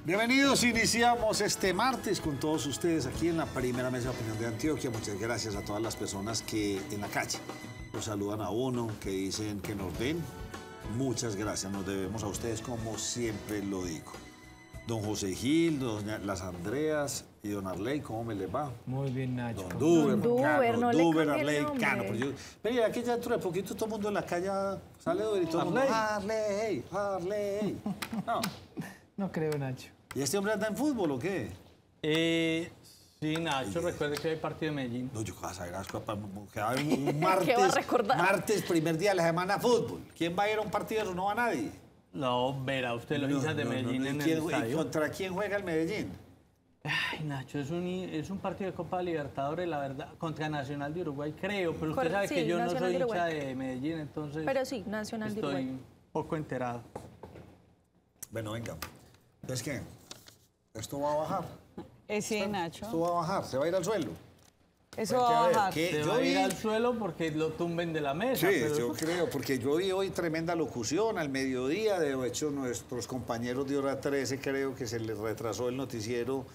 Bienvenidos, iniciamos este martes con todos ustedes aquí en la primera mesa de opinión de Antioquia. Muchas gracias a todas las personas que en la calle nos saludan a uno, que dicen que nos ven. Muchas gracias, nos debemos a ustedes como siempre lo digo. Don José Gil, doña Las Andreas y don Arley, ¿cómo me les va? Muy bien, Nacho. Don Duber, Duber, no le cambie el Arley, nombre. Cano. Pero aquí ya dentro de poquito todo el mundo en la calle sale Duber y todo el mundo, Arley, Arley. No. No creo, Nacho. ¿Y este hombre anda en fútbol o qué? Sí, Nacho, recuerde que hay partido de Medellín. No, yo vas a ir un martes, ¿Qué va a recordar? martes, primer día de la semana, fútbol. ¿Quién va a ir a un partido de eso? No va nadie. No, verá usted los hinchas de Medellín en el ¿Y estadio. contra quién juega el Medellín? Ay, Nacho, es un partido de Copa Libertadores, la verdad, contra Nacional de Uruguay, creo, pero usted sabe Sí, que yo no Nacional soy de hincha Uruguay. de Medellín, entonces Pero sí, Nacional de estoy Uruguay. un poco enterado. Bueno, venga. ¿Es que esto va a bajar? Sí, Nacho. Esto va a bajar, se va a ir al suelo. Eso Porque, va a ver, bajar. ¿qué? Se Yo va a ir vi- al suelo porque lo tumben de la mesa. Sí, pero yo creo, porque yo vi hoy tremenda locución al mediodía. De hecho, nuestros compañeros de Hora 13 creo que se les retrasó el noticiero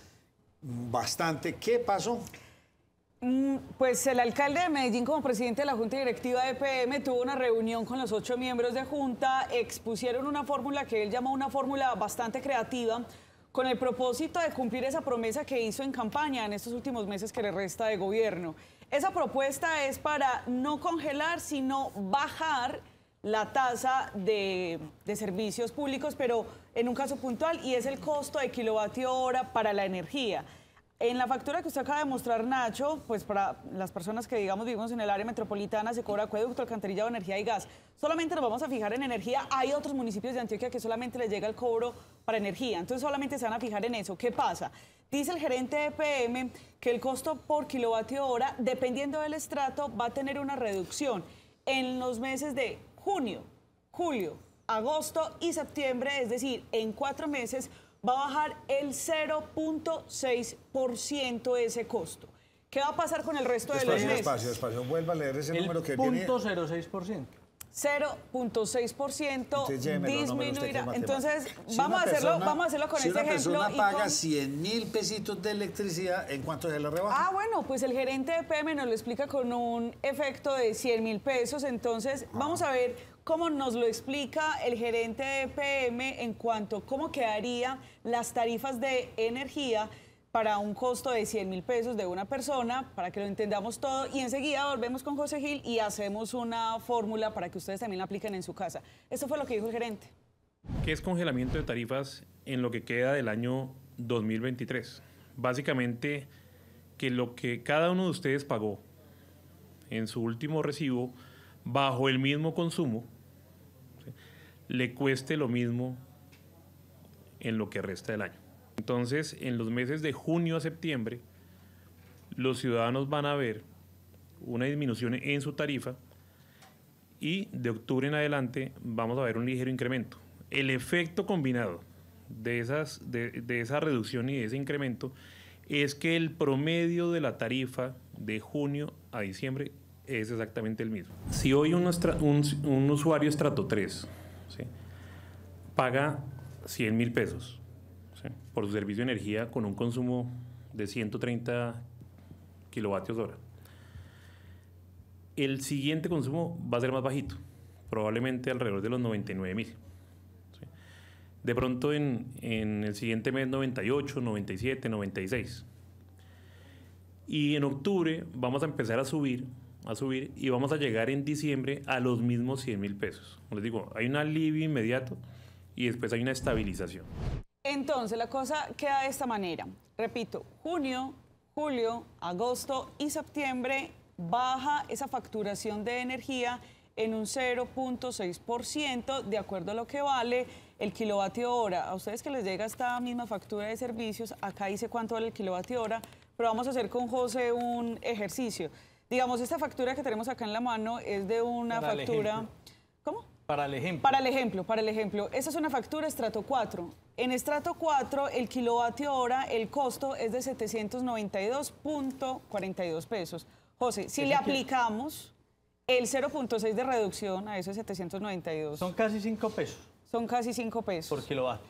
bastante. ¿Qué pasó? Pues el alcalde de Medellín, como presidente de la Junta Directiva de EPM, tuvo una reunión con los 8 miembros de Junta, expusieron una fórmula que él llamó una fórmula bastante creativa, con el propósito de cumplir esa promesa que hizo en campaña en estos últimos meses que le resta de gobierno. Esa propuesta es para no congelar, sino bajar la tasa de servicios públicos, pero en un caso puntual, y es el costo de kilovatio hora para la energía. En la factura que usted acaba de mostrar, Nacho, pues para las personas que, digamos, vivimos en el área metropolitana, se cobra acueducto, alcantarillado, energía y gas. Solamente nos vamos a fijar en energía. Hay otros municipios de Antioquia que solamente les llega el cobro para energía. Entonces, solamente se van a fijar en eso. ¿Qué pasa? Dice el gerente de EPM que el costo por kilovatio hora, dependiendo del estrato, va a tener una reducción en los meses de junio, julio, agosto y septiembre, es decir, en 4 meses, va a bajar el 0.6% ese costo. ¿Qué va a pasar con el resto de los meses? Despacio. Vuelva a leer ese el número que tiene. 0.06%. 0.6% Entonces, llévemelo, no me gusta que disminuirá. es matemática. Entonces, Si vamos una a hacerlo persona- con si este una ejemplo. persona y paga con- 100.000 pesitos de electricidad, ¿en cuánto se le rebaja? Ah, bueno, pues el gerente de PM nos lo explica con un efecto de 100.000 pesos. Entonces, vamos a ver cómo nos lo explica el gerente de PM en cuanto a cómo quedarían las tarifas de energía para un costo de 100.000 pesos de una persona, para que lo entendamos todo. Y enseguida volvemos con José Gil y hacemos una fórmula para que ustedes también la apliquen en su casa. Esto fue lo que dijo el gerente. ¿Qué es congelamiento de tarifas en lo que queda del año 2023? Básicamente, que lo que cada uno de ustedes pagó en su último recibo, bajo el mismo consumo, ¿sí?, le cueste lo mismo en lo que resta del año. Entonces, en los meses de junio a septiembre, los ciudadanos van a ver una disminución en su tarifa y de octubre en adelante vamos a ver un ligero incremento. El efecto combinado de esa reducción y de ese incremento es que el promedio de la tarifa de junio a diciembre es exactamente el mismo. Si hoy un usuario estrato 3, ¿sí?, paga 100.000 pesos, ¿sí?, por su servicio de energía con un consumo de 130 kilovatios hora, el siguiente consumo va a ser más bajito, probablemente alrededor de los 99.000. ¿sí? De pronto en el siguiente mes 98, 97, 96. Y en octubre vamos a empezar a subir y vamos a llegar en diciembre a los mismos 100.000 pesos. Como les digo, hay un alivio inmediato y después hay una estabilización. Entonces, la cosa queda de esta manera. Repito, junio, julio, agosto y septiembre baja esa facturación de energía en un 0.6%, de acuerdo a lo que vale el kilovatio hora. A ustedes que les llega esta misma factura de servicios, acá dice cuánto vale el kilovatio hora, pero vamos a hacer con José un ejercicio. Digamos, esta factura que tenemos acá en la mano es de una Para el factura... ejemplo. ¿Cómo? Para el ejemplo. Para el ejemplo. Esta es una factura estrato 4. En estrato 4, el kilovatio hora, el costo es de 792.42 pesos. José, si le aplicamos el 0.6 de reducción a esos 792, Son casi 5 pesos son casi 5 pesos. por kilovatio.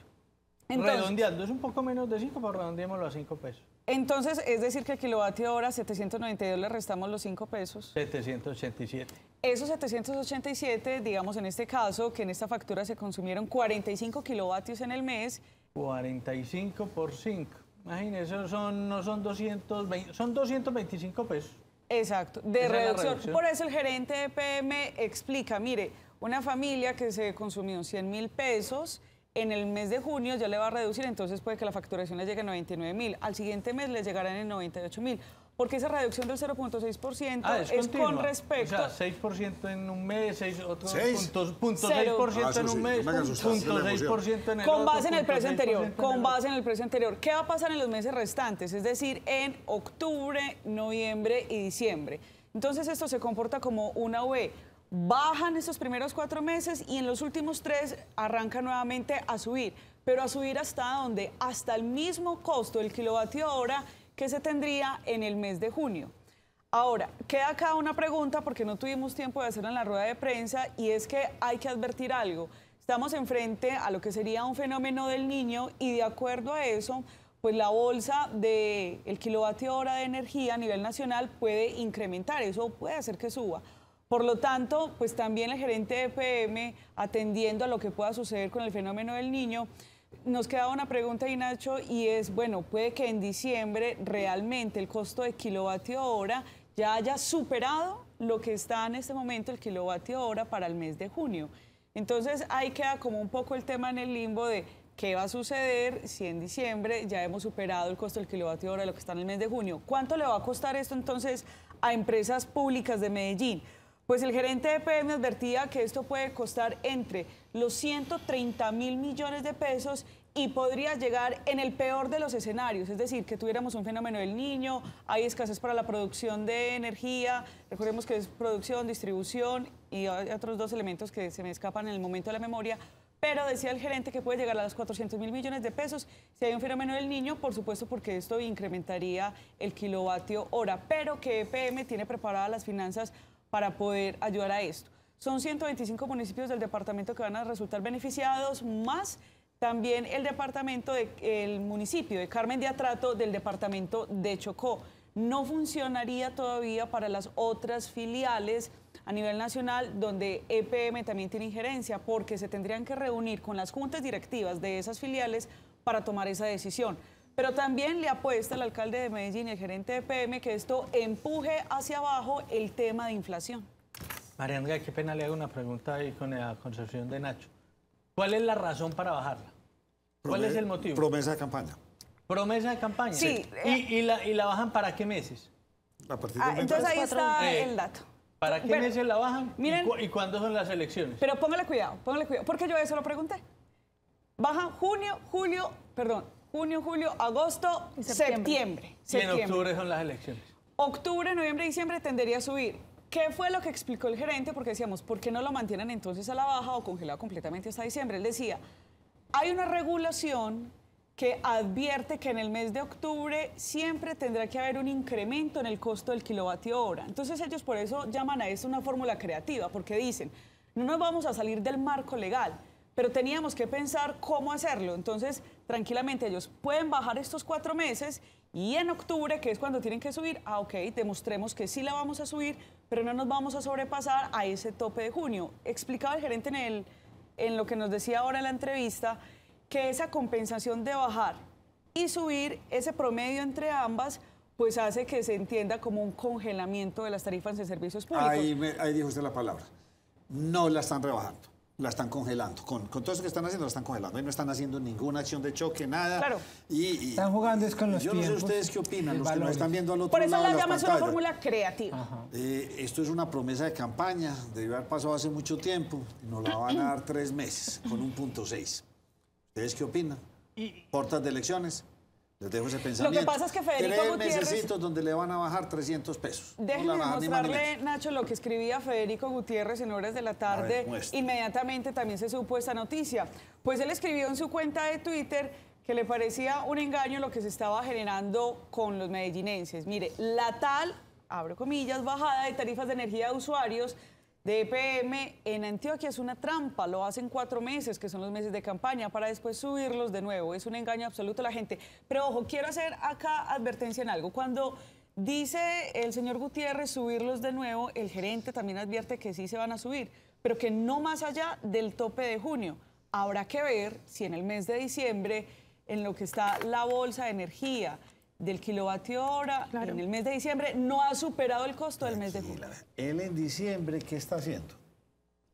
Entonces, redondeando, es un poco menos de 5, pero redondeémoslo a 5 pesos. entonces, es decir que el kilovatio hora 792 le restamos los 5 pesos. 787. Esos 787, digamos en este caso, que en esta factura se consumieron 45 kilovatios en el mes. 45 por 5. Imagínense, no son 220, son 225 pesos. Exacto, de Esa es la reducción. reducción. Por eso el gerente de EPM explica, mire, una familia que se consumió 100.000 pesos, en el mes de junio ya le va a reducir, entonces puede que la facturación le llegue a 99.000. Al siguiente mes le llegarán en 98.000. Porque esa reducción del 0.6% es con respecto... O sea, 6% en un mes, otro ¿Seis? punto Cero. 6% en un mes, no me hagas asustar, punto sí le 6% en el Con otro, base en el punto precio 6% anterior, en con el base en el precio anterior. ¿Qué va a pasar en los meses restantes? Es decir, en octubre, noviembre y diciembre. Entonces esto se comporta como una V. Bajan estos primeros 4 meses y en los últimos 3 arranca nuevamente a subir. Pero a subir hasta donde, hasta el mismo costo del kilovatio hora que se tendría en el mes de junio. Ahora, queda acá una pregunta porque no tuvimos tiempo de hacerla en la rueda de prensa y es que hay que advertir algo. Estamos enfrente a lo que sería un fenómeno del Niño y de acuerdo a eso, pues la bolsa del kilovatio hora de energía a nivel nacional puede incrementar, eso puede hacer que suba. Por lo tanto, pues también el gerente de EPM, atendiendo a lo que pueda suceder con el fenómeno del Niño, nos queda una pregunta, Nacho, y es, bueno, puede que en diciembre realmente el costo de kilovatio hora ya haya superado lo que está en este momento el kilovatio hora para el mes de junio. Entonces ahí queda como un poco el tema en el limbo de qué va a suceder si en diciembre ya hemos superado el costo del kilovatio hora de lo que está en el mes de junio. ¿Cuánto le va a costar esto entonces a empresas públicas de Medellín? Pues el gerente de EPM advertía que esto puede costar entre los 130.000 millones de pesos y podría llegar en el peor de los escenarios, es decir, que tuviéramos un fenómeno del Niño, hay escasez para la producción de energía, recordemos que es producción, distribución y hay otros 2 elementos que se me escapan en el momento de la memoria, pero decía el gerente que puede llegar a los 400.000 millones de pesos si hay un fenómeno del Niño, por supuesto porque esto incrementaría el kilovatio hora, pero que EPM tiene preparadas las finanzas para poder ayudar a esto. Son 125 municipios del departamento que van a resultar beneficiados, más también el municipio de Carmen de Atrato del departamento de Chocó. No funcionaría todavía para las otras filiales a nivel nacional donde EPM también tiene injerencia porque se tendrían que reunir con las juntas directivas de esas filiales para tomar esa decisión. Pero también le apuesta el alcalde de Medellín y el gerente de EPM que esto empuje hacia abajo el tema de inflación. Mariana, qué pena le hago una pregunta ahí con la concepción de Nacho. ¿Cuál es la razón para bajarla? ¿Cuál es el motivo? Promesa de campaña. Promesa de campaña. Sí. ¿Y la bajan para qué meses? A partir del Entonces ahí 24. está el dato. ¿Para qué Pero, meses la bajan? miren- ¿Y cuándo son las elecciones? Pero póngale cuidado, porque yo eso lo pregunté. Bajan junio, julio, agosto, Y septiembre. Y en octubre son las elecciones. Octubre, noviembre, diciembre tendería a subir. ¿Qué fue lo que explicó el gerente? Porque decíamos, ¿por qué no lo mantienen entonces a la baja o congelado completamente hasta diciembre? Él decía, hay una regulación que advierte que en el mes de octubre siempre tendrá que haber un incremento en el costo del kilovatio hora. Entonces ellos por eso llaman a esto una fórmula creativa, porque dicen, no nos vamos a salir del marco legal, pero teníamos que pensar cómo hacerlo. Entonces, tranquilamente ellos pueden bajar estos 4 meses y en octubre, que es cuando tienen que subir, ok, demostremos que sí la vamos a subir, pero no nos vamos a sobrepasar a ese tope de junio. Explicaba el gerente en lo que nos decía ahora en la entrevista, que esa compensación de bajar y subir, ese promedio entre ambas, pues hace que se entienda como un congelamiento de las tarifas de servicios públicos. Ahí dijo usted la palabra. No la están rebajando, la están congelando. Con todo eso que están haciendo, la están congelando. Ahí no están haciendo ninguna acción de choque, nada. Claro. Están jugando es con los Yo no sé tiempos ustedes qué opinan, de los que nos valores. están viendo al otro Por eso lado la de las llamas una pantallas. fórmula creativa. Esto es una promesa de campaña, debió haber pasado hace mucho tiempo, y nos la van a dar 3 meses, con un punto 6. ¿Ustedes qué opinan? ¿Portas de elecciones? Les dejo ese pensamiento. pasa es que Federico 3 Gutiérrez- mesecitos donde le van a bajar 300 pesos. No le Déjenme van a bajar ni más ni mostrarle, menos. Nacho, lo que escribía Federico Gutiérrez en horas de la tarde. muestre. Inmediatamente también se supo esta noticia. Pues él escribió en su cuenta de Twitter que le parecía un engaño lo que se estaba generando con los medellinenses. Mire, la tal, abro comillas, bajada de tarifas de energía de usuarios de EPM en Antioquia es una trampa, lo hacen 4 meses, que son los meses de campaña, para después subirlos de nuevo. Es un engaño absoluto a la gente. Pero ojo, quiero hacer acá advertencia en algo. Cuando dice el señor Gutiérrez subirlos de nuevo, el gerente también advierte que sí se van a subir, pero que no más allá del tope de junio. Habrá que ver si en el mes de diciembre, en lo que está la bolsa de energía del kilovatio hora, Claro. en el mes de diciembre no ha superado el costo del mes de junio. Él en diciembre, ¿qué está haciendo?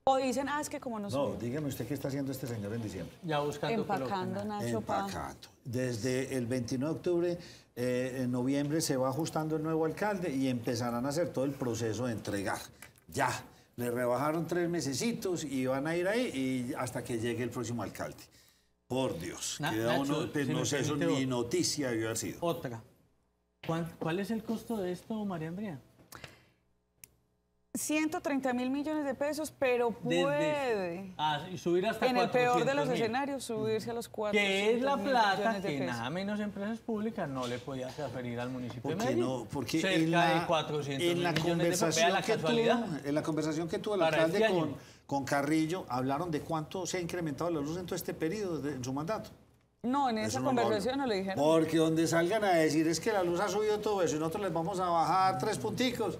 O dicen, es que como no No, subió. dígame usted qué está haciendo este señor en diciembre. Ya buscando Empacando, colocan. Nacho, pa. Empacando. Desde el 29 de octubre, en noviembre se va ajustando el nuevo alcalde y empezarán a hacer todo el proceso de entregar. Ya, le rebajaron 3 mesecitos y van a ir ahí y hasta que llegue el próximo alcalde. Por Dios, queda Nacho, uno, pues si no me sé, eso permite, ni noticia debió haber sido. Otra. ¿Cuál es el costo de esto, María Andrea? 130.000 millones de pesos, pero puede, Y subir hasta en el peor de los 400.000. escenarios, subirse a los 400 Que es la plata millones de que pesos. nada menos empresas públicas no le podía transferir al municipio ¿Por de qué Medellín. no? Porque cerca de 400 en la millones de pesos. Vea conversación la que casualidad. tuvo, en la conversación que tuvo el Para alcalde este año. con Carrillo, hablaron de cuánto se ha incrementado la luz en todo este periodo en su mandato. No, en Eso esa no lo conversación hablo. no le dijeron. Porque donde salgan a decir es que la luz ha subido todo eso y nosotros les vamos a bajar 3 punticos,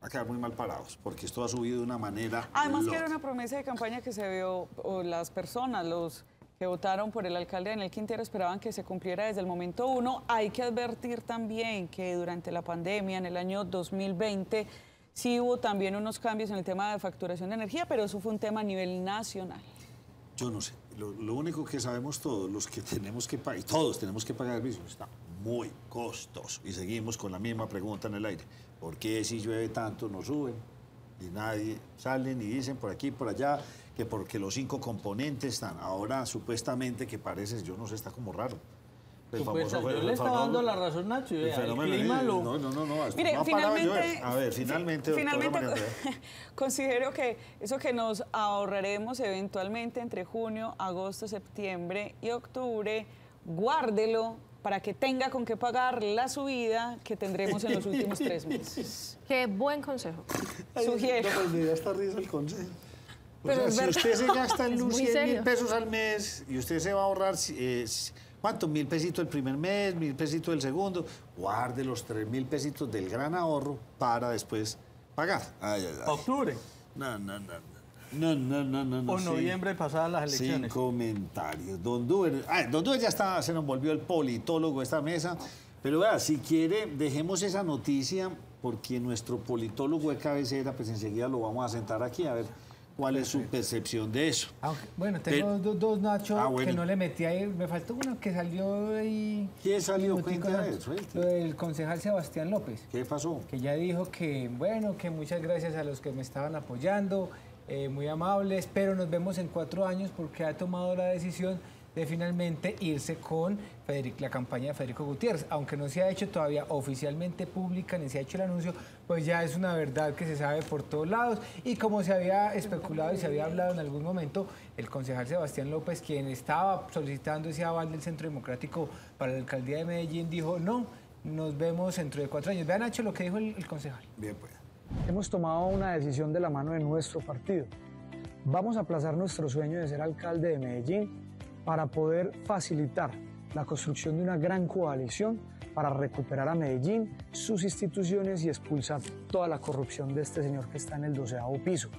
va a quedar muy mal parados, porque esto ha subido de una manera Además que loca. era una promesa de campaña que se vio, o las personas, los que votaron por el alcalde Daniel Quintero esperaban que se cumpliera desde el momento 1. Hay que advertir también que durante la pandemia, en el año 2020, sí hubo también unos cambios en el tema de facturación de energía, pero eso fue un tema a nivel nacional. Yo no sé, lo único que sabemos todos, los que tenemos que pagar, y todos tenemos que pagar el servicio, está muy costoso. Y seguimos con la misma pregunta en el aire. ¿Por qué si llueve tanto no suben? Y nadie salen y dicen por aquí, por allá, que porque los 5 componentes están. Ahora supuestamente que parece, yo no sé, está como raro. El Supuesta, famoso- yo le estaba dando la razón, Nacho. el vea, el fenómeno clima lo... no, hasta Mire, no ha parado de finalmente, llover. A ver, finalmente, doctora María Andrea. considero que eso que nos ahorraremos eventualmente entre junio, agosto, septiembre y octubre, guárdelo para que tenga con qué pagar la subida que tendremos en los últimos 3 meses. Qué buen consejo. Sugiero. No, pues me da esta risa el consejo. O Pero sea, es si verdad. usted se gasta en Es luz muy 100.000 serio. pesos al mes y usted se va a ahorrar, ¿cuánto? 1.000 pesitos el primer mes, 1.000 pesitos el segundo, guarde los 3.000 pesitos del gran ahorro para después pagar. Ay, ay, ay. Octubre No, o sí. noviembre pasadas las Sin elecciones. comentarios. Don Duber ya está, se nos volvió el politólogo de esta mesa. Pero vea, si quiere, dejemos esa noticia porque nuestro politólogo de cabecera, pues enseguida lo vamos a sentar aquí a ver cuál es su percepción de eso. Aunque, bueno, tengo dos Nacho bueno. que no le metí ahí. Me faltó uno que salió ahí. ¿Quién salió? minutico Cuente a ver, antes. suelte. Lo del concejal Sebastián López, ¿Qué pasó? que ya dijo que, bueno, que muchas gracias a los que me estaban apoyando, muy amables, pero nos vemos en 4 años porque ha tomado la decisión de finalmente irse con la campaña de Federico Gutiérrez. Aunque no se ha hecho todavía oficialmente pública ni se ha hecho el anuncio, pues ya es una verdad que se sabe por todos lados. Y como se había especulado y se había hablado en algún momento, el concejal Sebastián López, quien estaba solicitando ese aval del Centro Democrático para la alcaldía de Medellín, dijo no, nos vemos dentro de 4 años. Vean, Nacho, lo que dijo el concejal. Bien, pues. Hemos tomado una decisión de la mano de nuestro partido. Vamos a aplazar nuestro sueño de ser alcalde de Medellín para poder facilitar la construcción de una gran coalición para recuperar a Medellín, sus instituciones y expulsar toda la corrupción de este señor que está en el 12º piso.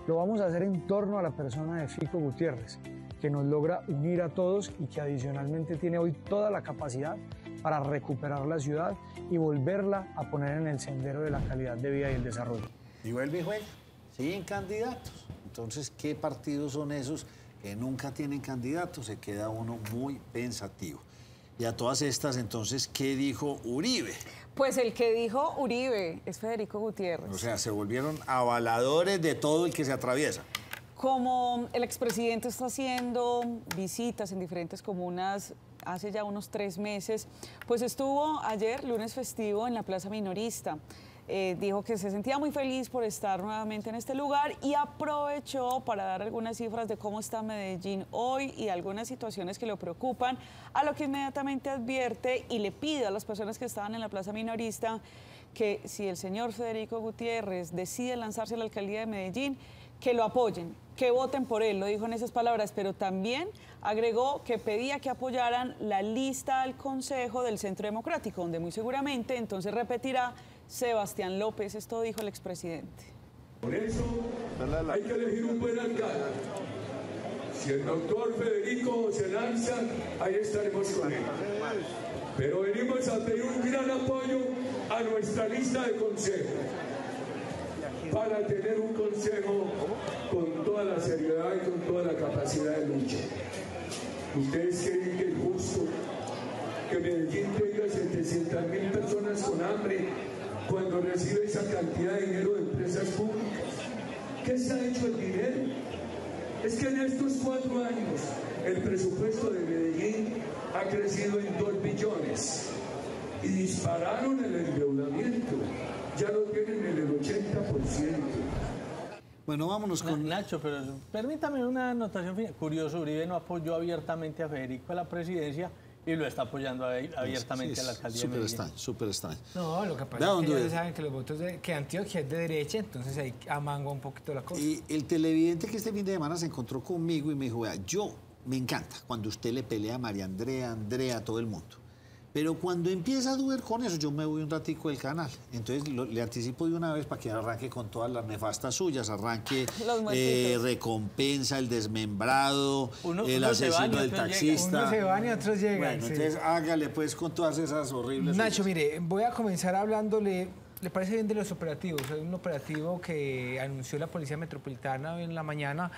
Lo vamos a hacer en torno a la persona de Fico Gutiérrez, que nos logra unir a todos y que adicionalmente tiene hoy toda la capacidad para recuperar la ciudad y volverla a poner en el sendero de la calidad de vida y el desarrollo. Y vuelve y juega. Siguen candidatos. Entonces, ¿qué partidos son esos que nunca tienen candidatos? Se queda uno muy pensativo. Y a todas estas, entonces, ¿qué dijo Uribe? Pues el que dijo Uribe es Federico Gutiérrez. O sea, se volvieron avaladores de todo el que se atraviesa. Como el expresidente está haciendo visitas en diferentes comunas hace ya unos 3 meses, pues estuvo ayer, lunes festivo, en la Plaza Minorista. Dijo que se sentía muy feliz por estar nuevamente en este lugar y aprovechó para dar algunas cifras de cómo está Medellín hoy y algunas situaciones que lo preocupan, a lo que inmediatamente advierte y le pide a las personas que estaban en la Plaza Minorista que si el señor Federico Gutiérrez decide lanzarse a la alcaldía de Medellín, que lo apoyen, que voten por él, lo dijo en esas palabras, pero también agregó que pedía que apoyaran la lista al Consejo del Centro Democrático, donde muy seguramente entonces repetirá Sebastián López. Esto dijo el expresidente. Por eso hay que elegir un buen alcalde. Si el doctor Federico se lanza, ahí estaremos con él. Pero venimos a pedir un gran apoyo a nuestra lista de consejo, para tener un consejo con toda la seriedad y con toda la capacidad de lucha. ¿Ustedes creen que es justo que Medellín tenga 700.000 personas con hambre cuando recibe esa cantidad de dinero de empresas públicas? ¿Qué se ha hecho el dinero? Es que en estos 4 años el presupuesto de Medellín ha crecido en 2 billones y dispararon el endeudamiento. Ya lo tienen en el 80%. Bueno, vámonos con... Nacho, pero permítame una anotación final. Curioso, Uribe no apoyó abiertamente a Federico a la presidencia y lo está apoyando abiertamente a la alcaldía de Medellín. Súper extraño. No, lo que pasa es que ellos saben que los votos que Antioquia es de derecha, entonces ahí amangua un poquito la cosa. Y el televidente que este fin de semana se encontró conmigo y me dijo, vea, yo me encanta cuando usted le pelea a María Andrea, a todo el mundo. Pero cuando empieza a dudar con eso, yo me voy un ratico del canal. Entonces le anticipo de una vez para que arranque con todas las nefastas suyas, arranque recompensa, el desmembrado, el asesino del taxista. Unos se van y otros llegan. Bueno, sí. entonces hágale pues con todas esas horribles Nacho, suyas. mire, voy a comenzar hablándole, ¿le parece bien de los operativos? Hay un operativo que anunció la Policía Metropolitana hoy en la mañana,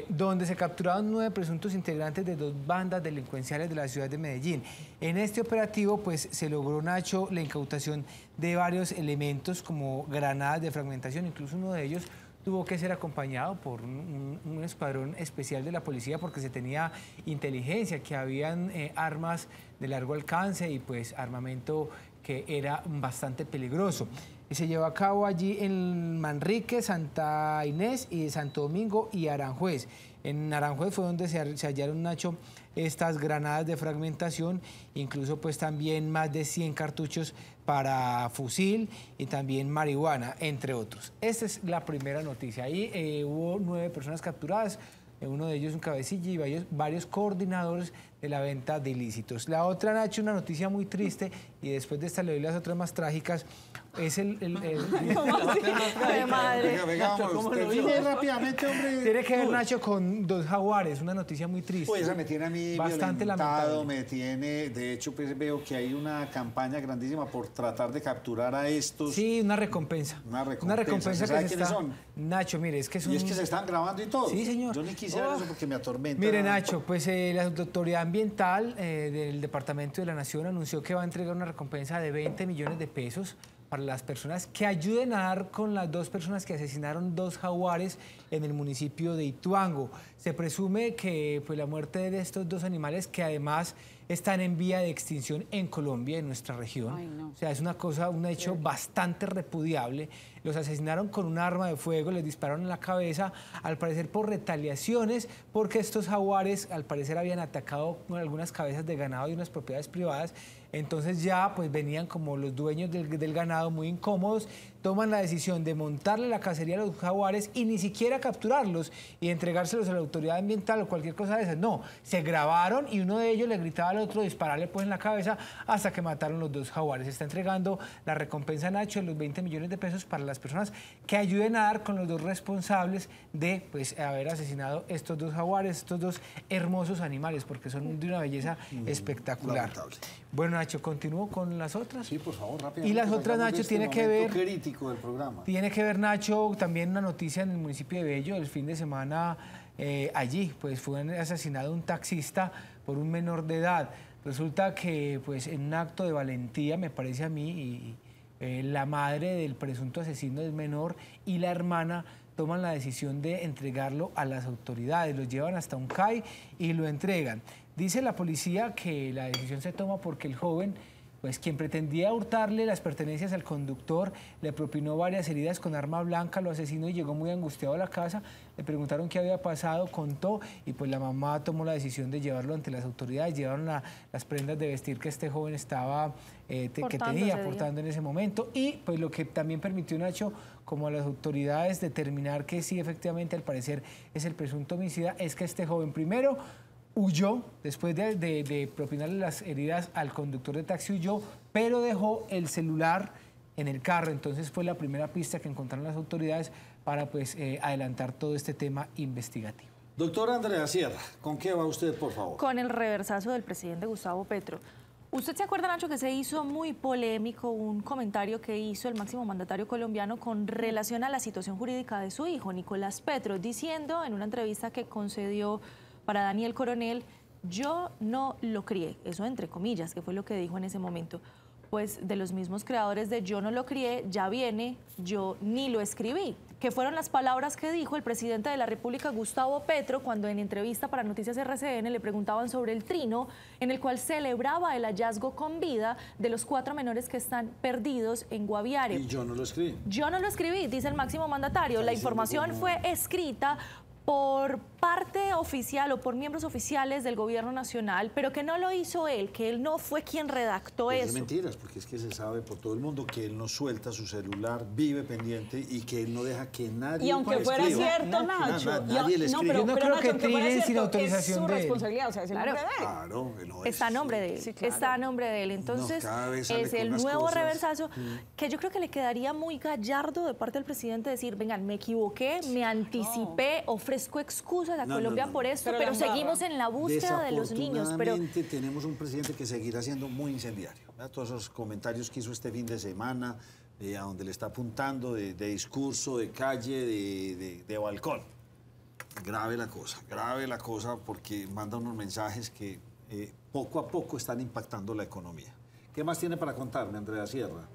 donde se capturaron 9 presuntos integrantes de 2 bandas delincuenciales de la ciudad de Medellín. En este operativo, pues, se logró, Nacho, la incautación de varios elementos como granadas de fragmentación, incluso uno de ellos tuvo que ser acompañado por un escuadrón especial de la policía porque se tenía inteligencia, que habían armas de largo alcance y pues armamento que era bastante peligroso. Y se llevó a cabo allí en Manrique, Santa Inés y Santo Domingo y Aranjuez. En Aranjuez fue donde se hallaron, Nacho, estas granadas de fragmentación, incluso pues también más de 100 cartuchos para fusil y también marihuana, entre otros. Esta es la primera noticia. Ahí hubo 9 personas capturadas, uno de ellos un cabecilla y varios coordinadores de la venta de ilícitos. La otra, Nacho, una noticia muy triste, y después de esta le doy las otras más trágicas, es ¡De madre! Venga, rápidamente, hombre. Tiene que ver, Nacho, con 2 jaguares, una noticia muy triste. Pues esa me tiene a mí bastante violentado, lamentable. me tiene, de hecho, pues veo que hay una campaña grandísima por tratar de capturar a estos. Sí, una recompensa. Una recompensa ¿Se que sabe se quiénes está... son? Nacho, mire, es que son... Y es que se están grabando y todo. Sí, señor. Yo ni quisiera eso porque me atormenta. Mire, Nacho, pues la Autoridad Ambiental del Departamento de la Nación anunció que va a entregar una recompensa de 20 millones de pesos para las personas que ayuden a dar con las 2 personas que asesinaron 2 jaguares en el municipio de Ituango. Se presume que pues, la muerte de estos 2 animales, que además están en vía de extinción en Colombia, en nuestra región. Ay, no. O sea, es un hecho bastante repudiable. Los asesinaron con un arma de fuego, les dispararon en la cabeza, al parecer por retaliaciones, porque estos jaguares al parecer habían atacado algunas cabezas de ganado y unas propiedades privadas. Entonces ya pues venían como los dueños del ganado muy incómodos, toman la decisión de montarle la cacería a los jaguares y ni siquiera capturarlos y entregárselos a la autoridad ambiental o cualquier cosa de esas. No, se grabaron y uno de ellos le gritaba al otro dispararle pues en la cabeza hasta que mataron los 2 jaguares. Se está entregando la recompensa, Nacho, de los 20 millones de pesos para las personas que ayuden a dar con los 2 responsables de pues haber asesinado estos 2 jaguares, estos 2 hermosos animales, porque son de una belleza espectacular. Lamentable. Bueno, Nacho, continúo con las otras. Sí, por favor, rápido. Y las otras, Nacho, tiene que ver... crítico del programa. Tiene que ver, Nacho, también una noticia en el municipio de Bello, el fin de semana allí, pues fue asesinado un taxista por un menor de edad. Resulta que, pues, en un acto de valentía, me parece a mí, la madre del presunto asesino del menor y la hermana toman la decisión de entregarlo a las autoridades, lo llevan hasta un CAI y lo entregan. Dice la policía que la decisión se toma porque el joven pues quien pretendía hurtarle las pertenencias al conductor le propinó varias heridas con arma blanca, lo asesinó y llegó muy angustiado a la casa. Le preguntaron qué había pasado, contó y pues la mamá tomó la decisión de llevarlo ante las autoridades. Llevaron las prendas de vestir que este joven estaba que tenía portando en ese momento y pues lo que también permitió, Nacho, como a las autoridades determinar que sí, efectivamente, al parecer es el presunto homicida, es que este joven primero huyó, después de propinarle las heridas al conductor de taxi, huyó, pero dejó el celular en el carro. Entonces fue la primera pista que encontraron las autoridades para pues adelantar todo este tema investigativo. Doctora Andrea Sierra, ¿con qué va usted, por favor? Con el reversazo del presidente Gustavo Petro. ¿Usted se acuerda, Nacho, que se hizo muy polémico un comentario que hizo el máximo mandatario colombiano con relación a la situación jurídica de su hijo, Nicolás Petro, diciendo en una entrevista que concedió para Daniel Coronel: yo no lo crié, eso entre comillas, que fue lo que dijo en ese momento? Pues de los mismos creadores de Yo no lo crié, ya viene Yo ni lo escribí, que fueron las palabras que dijo el presidente de la República, Gustavo Petro, cuando en entrevista para Noticias RCN le preguntaban sobre el trino en el cual celebraba el hallazgo con vida de los 4 menores que están perdidos en Guaviare. Y yo no lo escribí. Yo no lo escribí, dice el máximo mandatario. La información fue escrita por parte oficial o por miembros oficiales del gobierno nacional, pero que no lo hizo él, que él no fue quien redactó Pues eso. es mentiras, porque es que se sabe por todo el mundo que él no suelta su celular, vive pendiente y que él no deja que nadie. Y aunque fuera cierto, Nacho, nadie le escribe. Yo no creo que Nacho, trinen sin autorización es su de él. responsabilidad, o sea, es el nombre de él. Claro, no es. Está a nombre de él, Sí, claro. está a nombre de él. Entonces, cada vez sale es con el unas nuevo cosas. reversazo que yo creo que le quedaría muy gallardo de parte del presidente decir: vengan, me equivoqué, me anticipé, ofrezco excusas a Colombia por esto, pero seguimos en la búsqueda de los niños. Pero Desafortunadamente tenemos un presidente que seguirá siendo muy incendiario. ¿Verdad? Todos esos comentarios que hizo este fin de semana, a donde le está apuntando de discurso, de calle, de balcón. Grave la cosa porque manda unos mensajes que poco a poco están impactando la economía. ¿Qué más tiene para contarme, Andrea Sierra?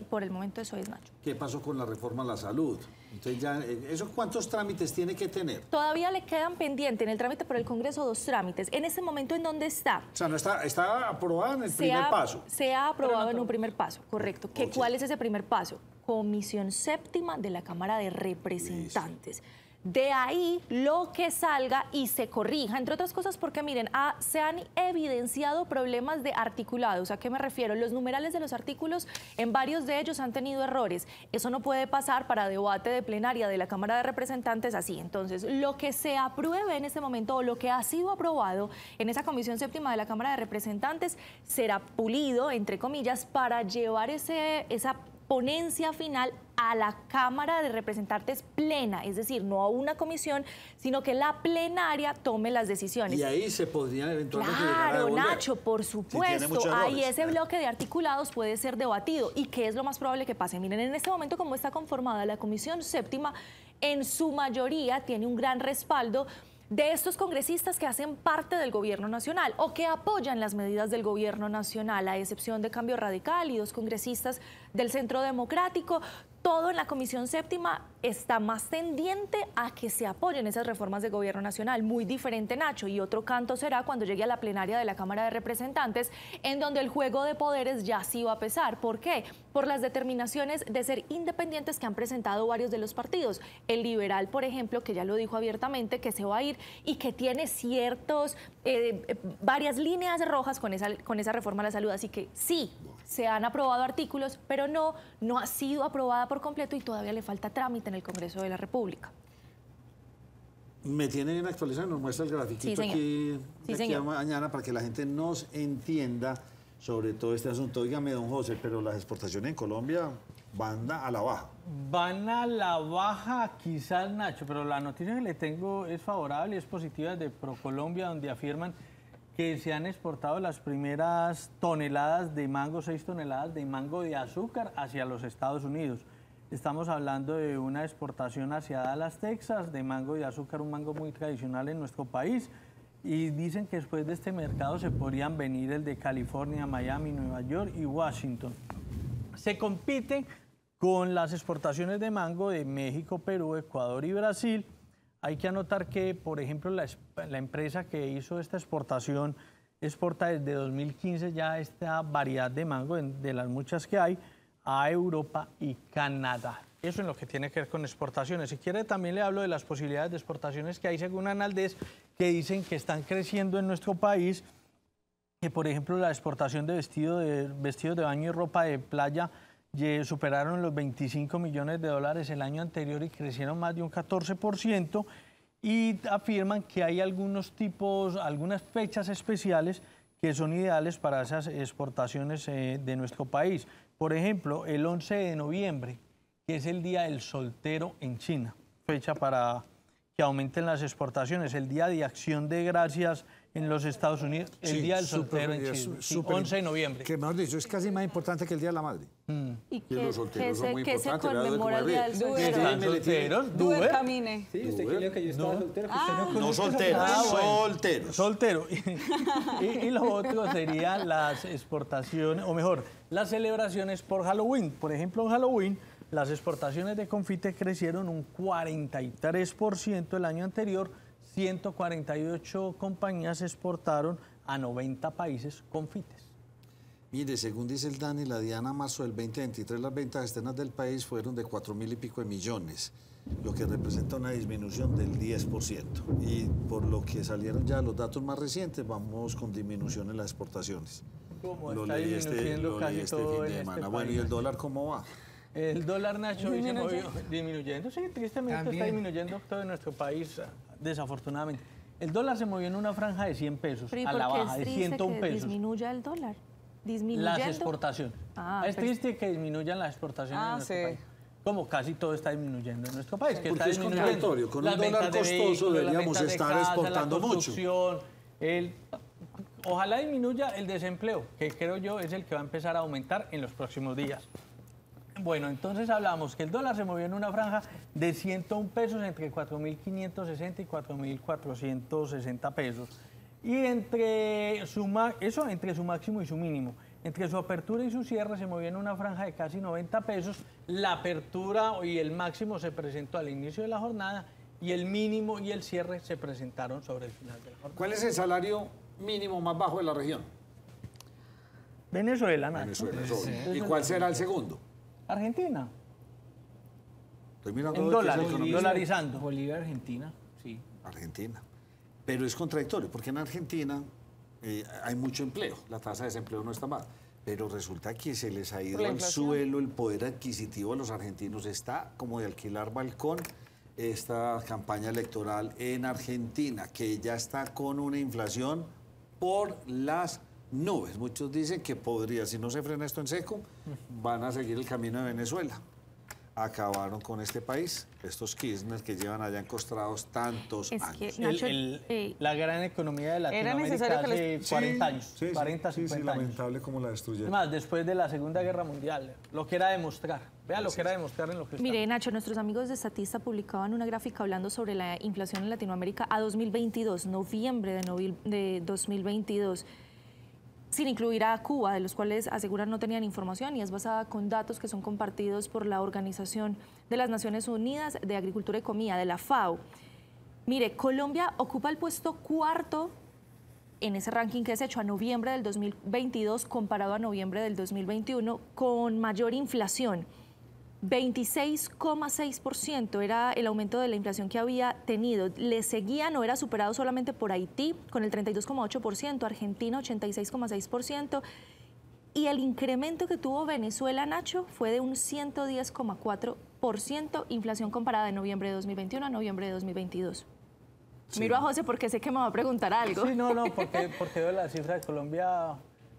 por el momento eso es, Nacho. ¿Qué pasó con la reforma a la salud? Entonces ya, ¿eso cuántos trámites tiene que tener? Todavía le quedan pendientes en el trámite por el Congreso 2 trámites. En ese momento, ¿en dónde está? O sea, no está aprobada en el primer paso. Se ha aprobado en un primer paso, correcto. Okay. ¿Cuál es ese primer paso? Comisión séptima de la Cámara de Representantes. Listo. De ahí lo que salga y se corrija, entre otras cosas porque, miren, se han evidenciado problemas de articulados. ¿A qué me refiero? Los numerales de los artículos, en varios de ellos han tenido errores. Eso no puede pasar para debate de plenaria de la Cámara de Representantes así. Entonces, lo que se apruebe en este momento o lo que ha sido aprobado en esa Comisión Séptima de la Cámara de Representantes será pulido, entre comillas, para llevar esa ponencia final a la Cámara de Representantes plena, es decir, no a una comisión, sino que la plenaria tome las decisiones. Y ahí se podrían eventualmente llegar a Claro, devolver. Nacho, por supuesto, Si ahí ese bloque de articulados puede ser debatido. ¿Y qué es lo más probable que pase? Miren, en este momento, como está conformada la Comisión Séptima, en su mayoría tiene un gran respaldo de estos congresistas que hacen parte del gobierno nacional o que apoyan las medidas del gobierno nacional, a excepción de Cambio Radical y 2 congresistas del Centro Democrático. Todo en la Comisión Séptima está más tendiente a que se apoyen esas reformas de gobierno nacional. Muy diferente, Nacho, y otro canto será cuando llegue a la plenaria de la Cámara de Representantes, en donde el juego de poderes ya sí va a pesar. ¿Por qué? Por las determinaciones de ser independientes que han presentado varios de los partidos. El liberal, por ejemplo, que ya lo dijo abiertamente, que se va a ir y que tiene varias líneas rojas con esa reforma a la salud. Así que sí, se han aprobado artículos, pero no ha sido aprobada por completo y todavía le falta trámite en el Congreso de la República. Me tiene bien actualizado, nos muestra el grafiquito aquí a mañana para que la gente nos entienda sobre todo este asunto. Óigame, don José, pero las exportaciones en Colombia van a la baja. Van a la baja quizás, Nacho, pero la noticia que le tengo es favorable, es positiva de ProColombia, donde afirman que se han exportado las primeras toneladas de mango, 6 toneladas de mango de azúcar hacia los Estados Unidos. Estamos hablando de una exportación hacia Dallas, Texas, de mango de azúcar, un mango muy tradicional en nuestro país. Y dicen que después de este mercado se podrían venir el de California, Miami, Nueva York y Washington. Se compiten con las exportaciones de mango de México, Perú, Ecuador y Brasil. Hay que anotar que, por ejemplo, la empresa que hizo esta exportación exporta desde 2015 ya esta variedad de mango, de las muchas que hay, a Europa y Canadá. Eso en lo que tiene que ver con exportaciones. Si quiere también le hablo de las posibilidades de exportaciones que hay según Analdez, que dicen que están creciendo en nuestro país, que por ejemplo la exportación de vestidos de baño y ropa de playa superaron los 25 millones de dólares el año anterior y crecieron más de un 14%, y afirman que hay algunas fechas especiales que son ideales para esas exportaciones de nuestro país. Por ejemplo, el 11 de noviembre, que es el Día del Soltero en China, fecha para que aumenten las exportaciones, el Día de Acción de Gracias en los Estados Unidos, el Día del Soltero en China, 11 de noviembre. Que mejor dicho, es casi más importante que el Día de la Madre. Y los solteros son muy que se importantes, conmemora el Día del Soltero. ¿Están solteros? Duber camine. Sí, usted creyó que yo estaba soltero, que usted no No conoce solteros, esa palabra. solteros. Soltero. Y lo otro serían las exportaciones, o mejor, las celebraciones por Halloween. Por ejemplo, en Halloween, las exportaciones de confite crecieron un 43% el año anterior. 148 compañías exportaron a 90 países confites. Mire, según dice el DANE, la Diana, marzo del 2023, las ventas externas del país fueron de 4.000 y pico de millones, lo que representa una disminución del 10%. Y por lo que salieron ya los datos más recientes, vamos con disminución en las exportaciones. Como Lo está leí disminuyendo casi todo fin en de este semana. país. Bueno, ¿y el dólar cómo va? El dólar, Nacho, hoy se movió disminuyendo. Sí, tristemente También. está disminuyendo todo en nuestro país, desafortunadamente. El dólar se movió en una franja de 100 pesos, Pero ¿y a por la qué baja, es de triste 101 que pesos. disminuya el dólar? ¿Disminuyendo? Las exportaciones. Es pues- triste que disminuyan las exportaciones en nuestro sí. país. Como casi todo está disminuyendo en nuestro país. Que Porque está es disminuyendo. contradictorio. Con un Las dólar ventas de costoso vehículos, las deberíamos ventas de estar casa, exportando la mucho. construcción, ojalá disminuya el desempleo, que creo yo es el que va a empezar a aumentar en los próximos días. Bueno, entonces hablamos que el dólar se movió en una franja de 101 pesos entre 4.560 y 4.460 pesos. Y entre su máximo y su mínimo. Entre su apertura y su cierre se movió en una franja de casi 90 pesos. La apertura y el máximo se presentó al inicio de la jornada y el mínimo y el cierre se presentaron sobre el final de la jornada. ¿Cuál es el salario mínimo más bajo de la región? Venezuela, Nacho. Venezuela, es obvio. ¿Y cuál será el segundo? Argentina. Estoy mirando En a ver qué es dólares, el economista. dolarizando. Bolivia, Argentina, sí. Argentina. Pero es contradictorio, porque en Argentina hay mucho empleo, la tasa de desempleo no está mal, pero resulta que se les ha ido Por la al inflación. suelo el poder adquisitivo de los argentinos. Está como de alquilar balcón esta campaña electoral en Argentina, que ya está con una inflación por las nubes. Muchos dicen que podría, si no se frena esto en seco, van a seguir el camino de Venezuela. Acabaron con este país, estos Kirchner que llevan allá encostrados tantos Es años. que, Nacho, La gran economía de Latinoamérica necesario que hace les- 40 años, 40, 50 años. cómo la destruyeron. Más, después de la Segunda Guerra Mundial, lo que era demostrar. Vea lo que era demostrar en lo que está. Mire, Nacho, nuestros amigos de Statista publicaban una gráfica hablando sobre la inflación en Latinoamérica a 2022, noviembre de 2022, sin incluir a Cuba, de los cuales aseguran no tenían información, y es basada con datos que son compartidos por la Organización de las Naciones Unidas de Agricultura y Comida, de la FAO. Mire, Colombia ocupa el puesto cuarto en ese ranking que es hecho a noviembre del 2022 comparado a noviembre del 2021 con mayor inflación. 26,6% era el aumento de la inflación que había tenido. Le seguían o era superado solamente por Haití con el 32,8%, Argentina 86,6%, y el incremento que tuvo Venezuela, Nacho, fue de un 110,4% inflación comparada de noviembre de 2021 a noviembre de 2022. Sí. Miro a José porque sé que me va a preguntar algo. Sí, no, porque veo la cifra de Colombia.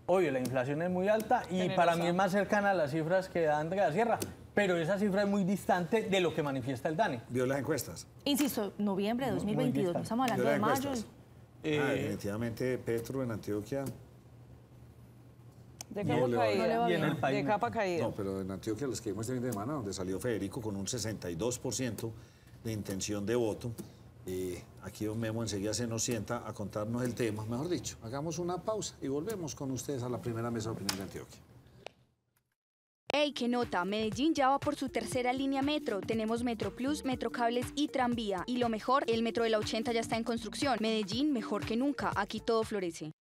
Obvio, la inflación es muy alta y para mí es más cercana a las cifras que da Andrea Sierra, pero esa cifra es muy distante de lo que manifiesta el DANE. ¿Vio las encuestas? Insisto, noviembre de 2022, no estamos hablando de mayo. Definitivamente Petro en Antioquia. De capa caída. Y en el país. De capa caída. No, pero en Antioquia les que vimos este fin de semana, donde salió Federico con un 62% de intención de voto. Aquí don Memo enseguida se nos sienta a contarnos el tema. Mejor dicho, hagamos una pausa y volvemos con ustedes a la primera mesa de opinión de Antioquia. ¡Ey, qué nota! Medellín ya va por su tercera línea metro. Tenemos Metro Plus, Metro Cables y tranvía. Y lo mejor, el metro de la 80 ya está en construcción. Medellín, mejor que nunca. Aquí todo florece.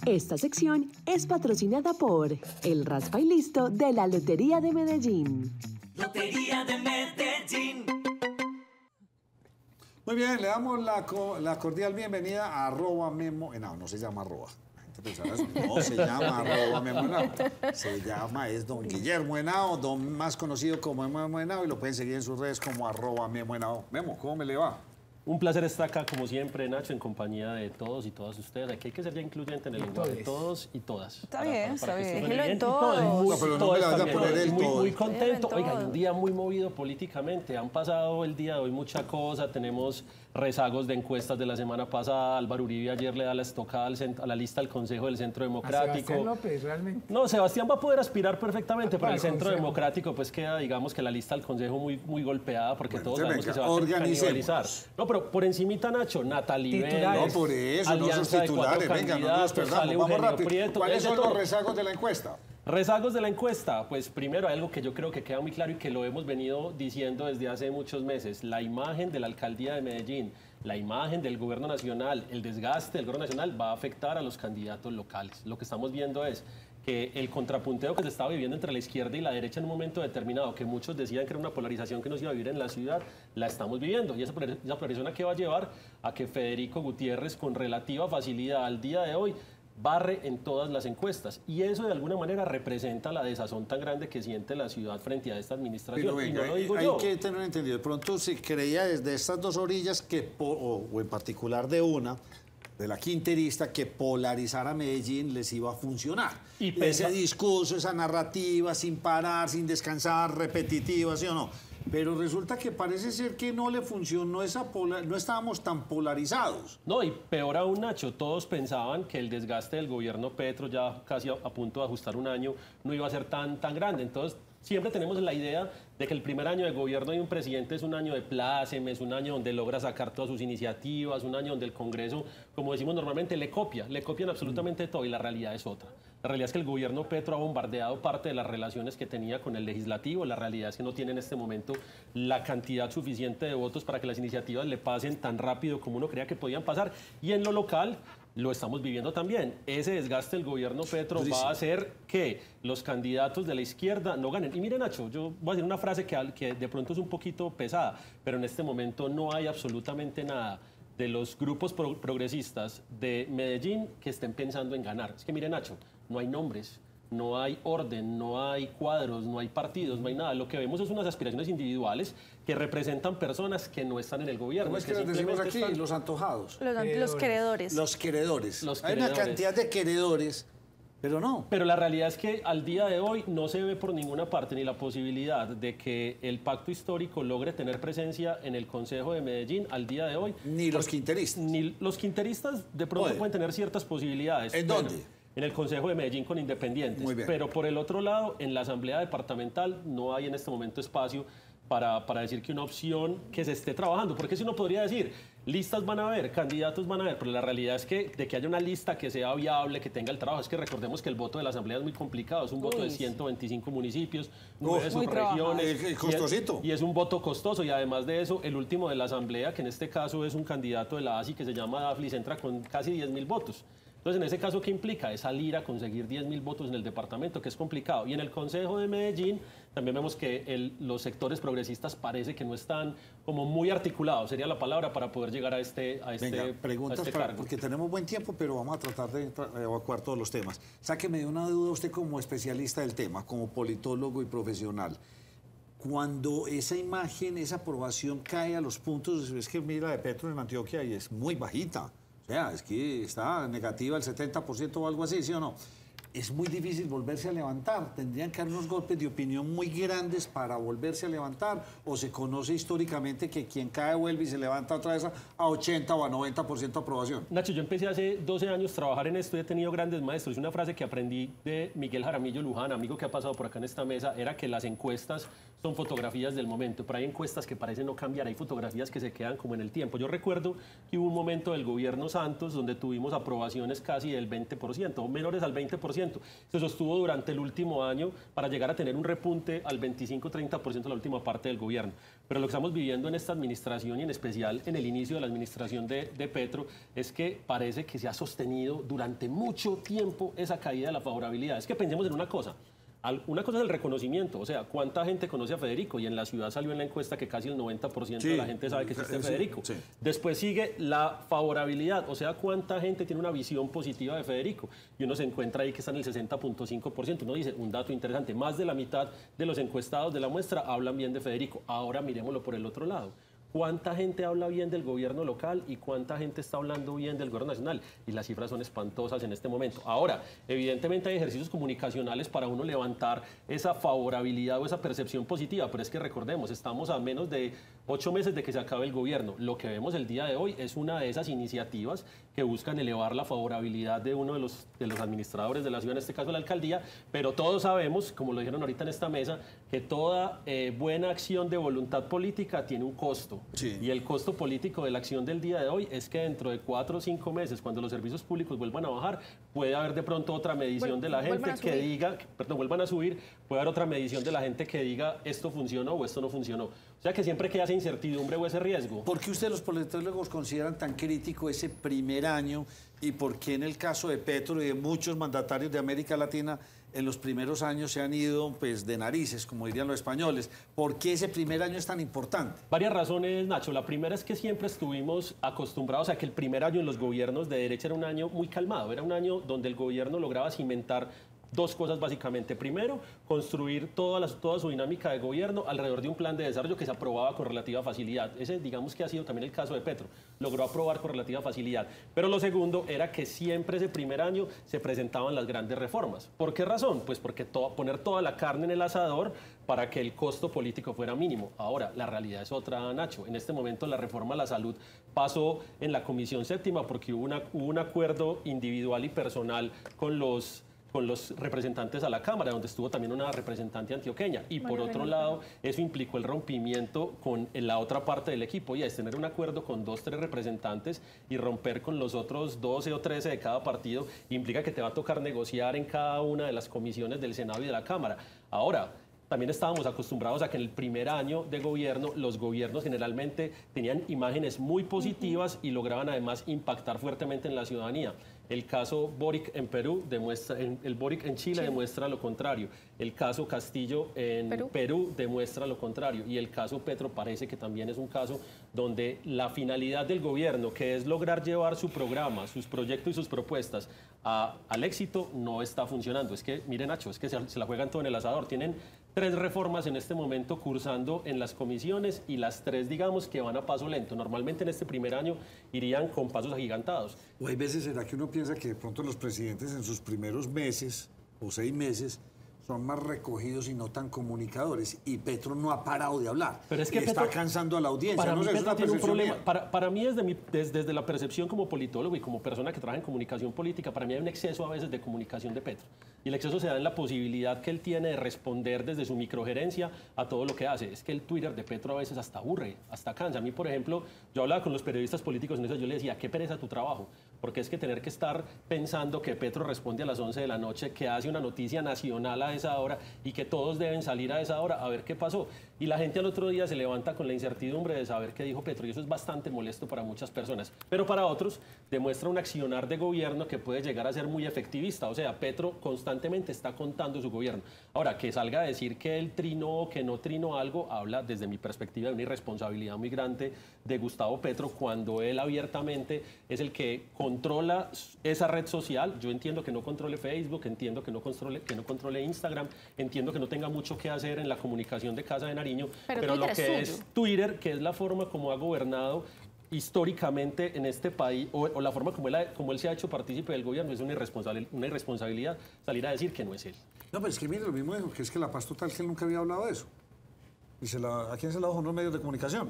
Esta sección es patrocinada por el Raspa y Listo de la Lotería de Medellín. Lotería de Medellín. Muy bien, le damos la cordial bienvenida a @Memo Henao. No se llama arroba. La gente pensará eso. No se llama @Memo Henao. Se llama, es don Guillermo Henao, más conocido como Memo Henao, y lo pueden seguir en sus redes como @Memo Henao. Memo, ¿cómo me le va? Un placer estar acá, como siempre, Nacho, en compañía de todos y todas ustedes. Aquí hay que ser ya incluyente en el lenguaje de todos y todas. Está bien, está bien. Déjelo en todo. No, pero no me la vaya a poner el todo. Muy contento. Oiga, hay un día muy movido políticamente. Han pasado el día de hoy mucha cosa. Tenemos rezagos de encuestas de la semana pasada. Álvaro Uribe ayer le da la estocada a la lista del Consejo del Centro Democrático. Sebastián López, realmente. No, Sebastián va a poder aspirar perfectamente, pero el Centro Democrático pues queda, digamos, que la lista del Consejo muy golpeada, porque todos sabemos que se va a canibalizar. No, pero por encimita, Nacho, Natalie Vélez, no, por eso, no sus titulares, venga, no nos perdamos, vamos rápido. ¿Cuáles son los rezagos de la encuesta? Rezagos de la encuesta, pues primero hay algo que yo creo que queda muy claro y que lo hemos venido diciendo desde hace muchos meses: la imagen de la alcaldía de Medellín, la imagen del gobierno nacional, el desgaste del gobierno nacional va a afectar a los candidatos locales. Lo que estamos viendo es que el contrapunteo que se estaba viviendo entre la izquierda y la derecha en un momento determinado, que muchos decían que era una polarización que no se iba a vivir en la ciudad, la estamos viviendo. Y esa polarización, ¿a qué va a llevar? A que Federico Gutiérrez, con relativa facilidad al día de hoy, barre en todas las encuestas, y eso de alguna manera representa la desazón tan grande que siente la ciudad frente a esta administración. Pero venga, y no lo digo hay yo. que tener entendido, de pronto se creía desde estas dos orillas que, o en particular de una, de la quinterista, que polarizar a Medellín les iba a funcionar. Y ese discurso, esa narrativa sin parar, sin descansar, repetitiva, ¿sí o no? Pero resulta que parece ser que no le funcionó no estábamos tan polarizados. No, y peor aún, Nacho, todos pensaban que el desgaste del gobierno Petro, ya casi a punto de ajustar un año, no iba a ser tan grande. Entonces, siempre tenemos la idea de que el primer año de gobierno de un presidente es un año de plácemes, un año donde logra sacar todas sus iniciativas, un año donde el Congreso, como decimos normalmente, le copian absolutamente todo, y la realidad es otra. La realidad es que el gobierno Petro ha bombardeado parte de las relaciones que tenía con el legislativo. La realidad es que no tiene en este momento la cantidad suficiente de votos para que las iniciativas le pasen tan rápido como uno creía que podían pasar. Y en lo local lo estamos viviendo también. Ese desgaste del gobierno Petro va a hacer que los candidatos de la izquierda no ganen. Y mire, Nacho, yo voy a decir una frase que de pronto es un poquito pesada, pero en este momento no hay absolutamente nada de los grupos progresistas de Medellín que estén pensando en ganar. Es que mire, Nacho, no hay nombres, no hay orden, no hay cuadros, no hay partidos, no hay nada. Lo que vemos es unas aspiraciones individuales que representan personas que no están en el gobierno. ¿Cómo es que les decimos aquí? Los antojados. Los queredores. Los queredores. Hay una cantidad de queredores, pero no. Pero la realidad es que al día de hoy no se ve por ninguna parte ni la posibilidad de que el pacto histórico logre tener presencia en el Consejo de Medellín al día de hoy. Ni los quinteristas. Ni los quinteristas de pronto pueden tener ciertas posibilidades. ¿En dónde? En el Consejo de Medellín con independientes. Muy bien. Pero por el otro lado, en la Asamblea Departamental no hay en este momento espacio para decir que una opción que se esté trabajando. Porque si uno podría decir, listas van a haber, candidatos van a haber, pero la realidad es que de que haya una lista que sea viable, que tenga el trabajo, es que recordemos que el voto de la Asamblea es muy complicado, es un voto de 125 municipios, 9 subregiones, costosito. Y es un voto costoso, y además de eso, el último de la Asamblea, que en este caso es un candidato de la ASI que se llama Daflis, entra con casi 10.000 votos. Entonces, en ese caso, ¿qué implica? Es salir a conseguir 10.000 votos en el departamento, que es complicado. Y en el Consejo de Medellín también vemos que los sectores progresistas parece que no están como muy articulados, sería la palabra, para poder llegar a este preguntas cargo. Porque tenemos buen tiempo, pero vamos a tratar de evacuar todos los temas. Sáqueme de una duda usted como especialista del tema, como politólogo y profesional. Cuando esa imagen, esa aprobación cae a los puntos, es que mira de Petro en Antioquia y es muy bajita. O sea, es que está negativa el 70% o algo así, ¿sí o no? Es muy difícil volverse a levantar. Tendrían que haber unos golpes de opinión muy grandes para volverse a levantar. O se conoce históricamente que quien cae vuelve y se levanta otra vez a 80 o a 90% aprobación. Nacho, yo empecé hace 12 años a trabajar en esto y he tenido grandes maestros. Una frase que aprendí de Miguel Jaramillo Luján, amigo que ha pasado por acá en esta mesa, era que las encuestas son fotografías del momento, pero hay encuestas que parecen no cambiar, hay fotografías que se quedan como en el tiempo. Yo recuerdo que hubo un momento del gobierno Santos donde tuvimos aprobaciones casi del 20%, o menores al 20%, 30%. Se sostuvo durante el último año para llegar a tener un repunte al 25-30% en la última parte del gobierno. Pero lo que estamos viviendo en esta administración y en especial en el inicio de la administración de Petro es que parece que se ha sostenido durante mucho tiempo esa caída de la favorabilidad. Es que pensemos en una cosa. Una cosa es el reconocimiento, o sea, ¿cuánta gente conoce a Federico? Y en la ciudad salió en la encuesta que casi el 90% de la gente sabe que existe Federico. Sí. Después sigue la favorabilidad, o sea, ¿cuánta gente tiene una visión positiva de Federico? Y uno se encuentra ahí que está en el 60.5%. Uno dice, un dato interesante, más de la mitad de los encuestados de la muestra hablan bien de Federico. Ahora miremoslo por el otro lado. ¿Cuánta gente habla bien del gobierno local y cuánta gente está hablando bien del gobierno nacional? Y las cifras son espantosas en este momento. Ahora, evidentemente hay ejercicios comunicacionales para uno levantar esa favorabilidad o esa percepción positiva, pero es que recordemos, estamos a menos de 8 meses de que se acabe el gobierno. Lo que vemos el día de hoy es una de esas iniciativas que buscan elevar la favorabilidad de uno de los administradores de la ciudad, en este caso la alcaldía, pero todos sabemos, como lo dijeron ahorita en esta mesa, que toda buena acción de voluntad política tiene un costo. Sí. Y el costo político de la acción del día de hoy es que dentro de 4 o 5 meses, cuando los servicios públicos vuelvan a bajar, puede haber de pronto otra medición de la gente que diga, vuelvan a subir, puede haber otra medición de la gente que diga esto funcionó o esto no funcionó. O sea que siempre queda esa incertidumbre o ese riesgo. ¿Por qué ustedes los politólogos consideran tan crítico ese primer año y por qué en el caso de Petro y de muchos mandatarios de América Latina en los primeros años se han ido pues, de narices, como dirían los españoles? ¿Por qué ese primer año es tan importante? Varias razones, Nacho. La primera es que siempre estuvimos acostumbrados a que el primer año en los gobiernos de derecha era un año muy calmado, era un año donde el gobierno lograba cimentar dos cosas básicamente. Primero, construir toda su dinámica de gobierno alrededor de un plan de desarrollo que se aprobaba con relativa facilidad. Ese, digamos que ha sido también el caso de Petro. Logró aprobar con relativa facilidad. Pero lo segundo era que siempre ese primer año se presentaban las grandes reformas. ¿Por qué razón? Pues porque poner toda la carne en el asador para que el costo político fuera mínimo. Ahora, la realidad es otra, Nacho. En este momento la reforma a la salud pasó en la Comisión Séptima porque hubo un acuerdo individual y personal con los representantes a la Cámara, donde estuvo también una representante antioqueña. Y por otro lado, eso implicó el rompimiento con la otra parte del equipo, y es tener un acuerdo con 2 o 3 representantes y romper con los otros 12 o 13 de cada partido implica que te va a tocar negociar en cada una de las comisiones del Senado y de la Cámara. Ahora, también estábamos acostumbrados a que en el primer año de gobierno, los gobiernos generalmente tenían imágenes muy positivas y lograban además impactar fuertemente en la ciudadanía. El caso Boric en Perú el Boric en Chile demuestra lo contrario. El caso Castillo en Perú demuestra lo contrario. Y el caso Petro parece que también es un caso donde la finalidad del gobierno, que es lograr llevar su programa, sus proyectos y sus propuestas al éxito, no está funcionando. Es que, miren, Nacho, es que se la juegan todo en el asador. Tienen 3 reformas en este momento cursando en las comisiones y las 3, digamos, que van a paso lento. Normalmente en este primer año irían con pasos agigantados. O hay veces, ¿será que uno piensa que de pronto los presidentes en sus primeros meses o 6 meses son más recogidos y no tan comunicadores? Y Petro no ha parado de hablar. Pero es que está cansando a la audiencia. Para no mí sé, Petro tiene un problema. Para mí, desde la percepción como politólogo y como persona que trabaja en comunicación política, para mí hay un exceso a veces de comunicación de Petro. Y el exceso se da en la posibilidad que él tiene de responder desde su microgerencia a todo lo que hace. Es que el Twitter de Petro a veces hasta aburre, hasta cansa. A mí, por ejemplo, yo hablaba con los periodistas políticos en eso, yo le decía, qué pereza tu trabajo. Porque es que tener que estar pensando que Petro responde a las 11 de la noche, que hace una noticia nacional a esa hora y que todos deben salir a esa hora a ver qué pasó. Y la gente al otro día se levanta con la incertidumbre de saber qué dijo Petro, y eso es bastante molesto para muchas personas. Pero para otros demuestra un accionar de gobierno que puede llegar a ser muy efectivista. O sea, Petro constantemente está contando su gobierno. Ahora, que salga a decir que él trinó o que no trinó algo, habla desde mi perspectiva de una irresponsabilidad muy grande de Gustavo Petro, cuando él abiertamente es el que controla esa red social. Yo entiendo que no controle Facebook, entiendo que no controle Instagram, entiendo que no tenga mucho que hacer en la comunicación de Casa de Nariño, pero lo que es Twitter, que es la forma como ha gobernado históricamente en este país, o la forma como él se ha hecho partícipe del gobierno, es una irresponsabilidad salir a decir que no es él. No, pero es que mire, lo mismo dijo, que es que la paz total, que él nunca había hablado de eso. Y ¿a quién se la dejó en los medios de comunicación?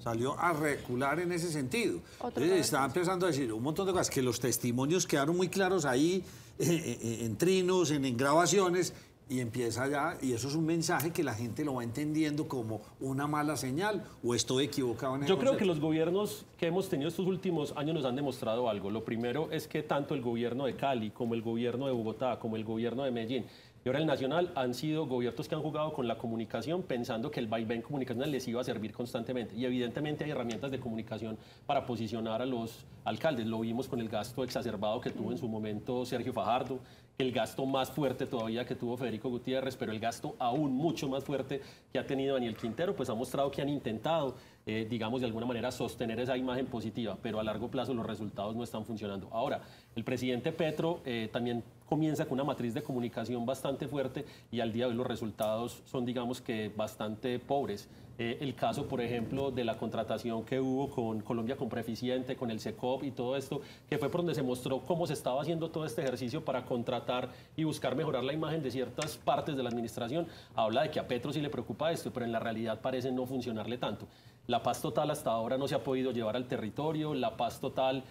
Salió a recular en ese sentido. Estaba empezando a decir un montón de cosas, que los testimonios quedaron muy claros ahí, en trinos, en grabaciones, y empieza ya, y eso es un mensaje que la gente lo va entendiendo como una mala señal, o estoy equivocado en el Yo creo concepto. que los gobiernos que hemos tenido estos últimos años nos han demostrado algo. Lo primero es que tanto el gobierno de Cali, como el gobierno de Bogotá, como el gobierno de Medellín y ahora el Nacional han sido gobiernos que han jugado con la comunicación pensando que el vaivén comunicacional les iba a servir constantemente. Y evidentemente hay herramientas de comunicación para posicionar a los alcaldes. Lo vimos con el gasto exacerbado que tuvo en su momento Sergio Fajardo, el gasto más fuerte todavía que tuvo Federico Gutiérrez, pero el gasto aún mucho más fuerte que ha tenido Daniel Quintero, pues ha mostrado que han intentado, digamos, de alguna manera sostener esa imagen positiva, pero a largo plazo los resultados no están funcionando. Ahora, el presidente Petro también comienza con una matriz de comunicación bastante fuerte y al día de hoy los resultados son, digamos, que bastante pobres. El caso, por ejemplo, de la contratación que hubo con Colombia con Preeficiente, con el SECOP y todo esto, que fue por donde se mostró cómo se estaba haciendo todo este ejercicio para contratar y buscar mejorar la imagen de ciertas partes de la administración. Habla de que a Petro sí le preocupa esto, pero en la realidad parece no funcionarle tanto. La paz total hasta ahora no se ha podido llevar al territorio, la paz total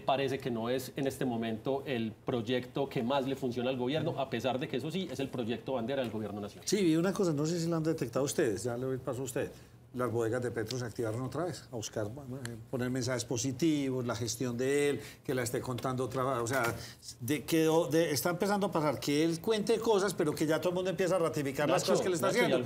parece que no es en este momento el proyecto que más le funciona al gobierno, a pesar de que eso sí es el proyecto bandera del gobierno nacional. Sí, vi una cosa, no sé si lo han detectado ustedes, ya le doy el paso a usted. Las bodegas de Petro se activaron otra vez a buscar, poner mensajes positivos, la gestión de él, que la esté contando otra vez. O sea, está empezando a pasar que él cuente cosas, pero que ya todo el mundo empieza a ratificar las cosas que le está haciendo.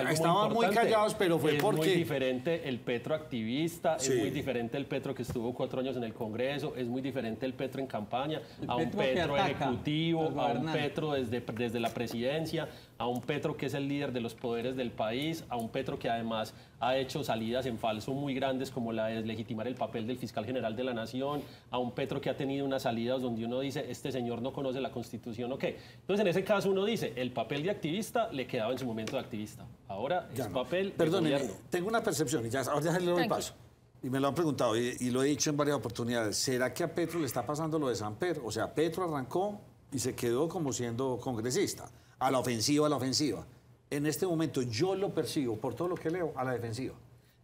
Estaban muy callados, pero fue porque... Es muy diferente el Petro activista, es muy diferente el Petro que estuvo 4 años en el Congreso, es muy diferente el Petro en campaña, a un Petro ejecutivo, a un Petro desde la presidencia, a un Petro que es el líder de los poderes del país, a un Petro que además ha hecho salidas en falso muy grandes como la de deslegitimar el papel del fiscal general de la nación, a un Petro que ha tenido unas salidas donde uno dice, este señor no conoce la Constitución o qué. Entonces en ese caso uno dice, el papel de activista le quedaba en su momento de activista. Ahora es papel de gobierno. Tengo una percepción, y ahora ya le doy el paso. Y me lo han preguntado y lo he dicho en varias oportunidades. ¿Será que a Petro le está pasando lo de Samper? O sea, Petro arrancó y se quedó como siendo congresista. A la ofensiva, a la ofensiva. En este momento yo lo percibo, por todo lo que leo, a la defensiva.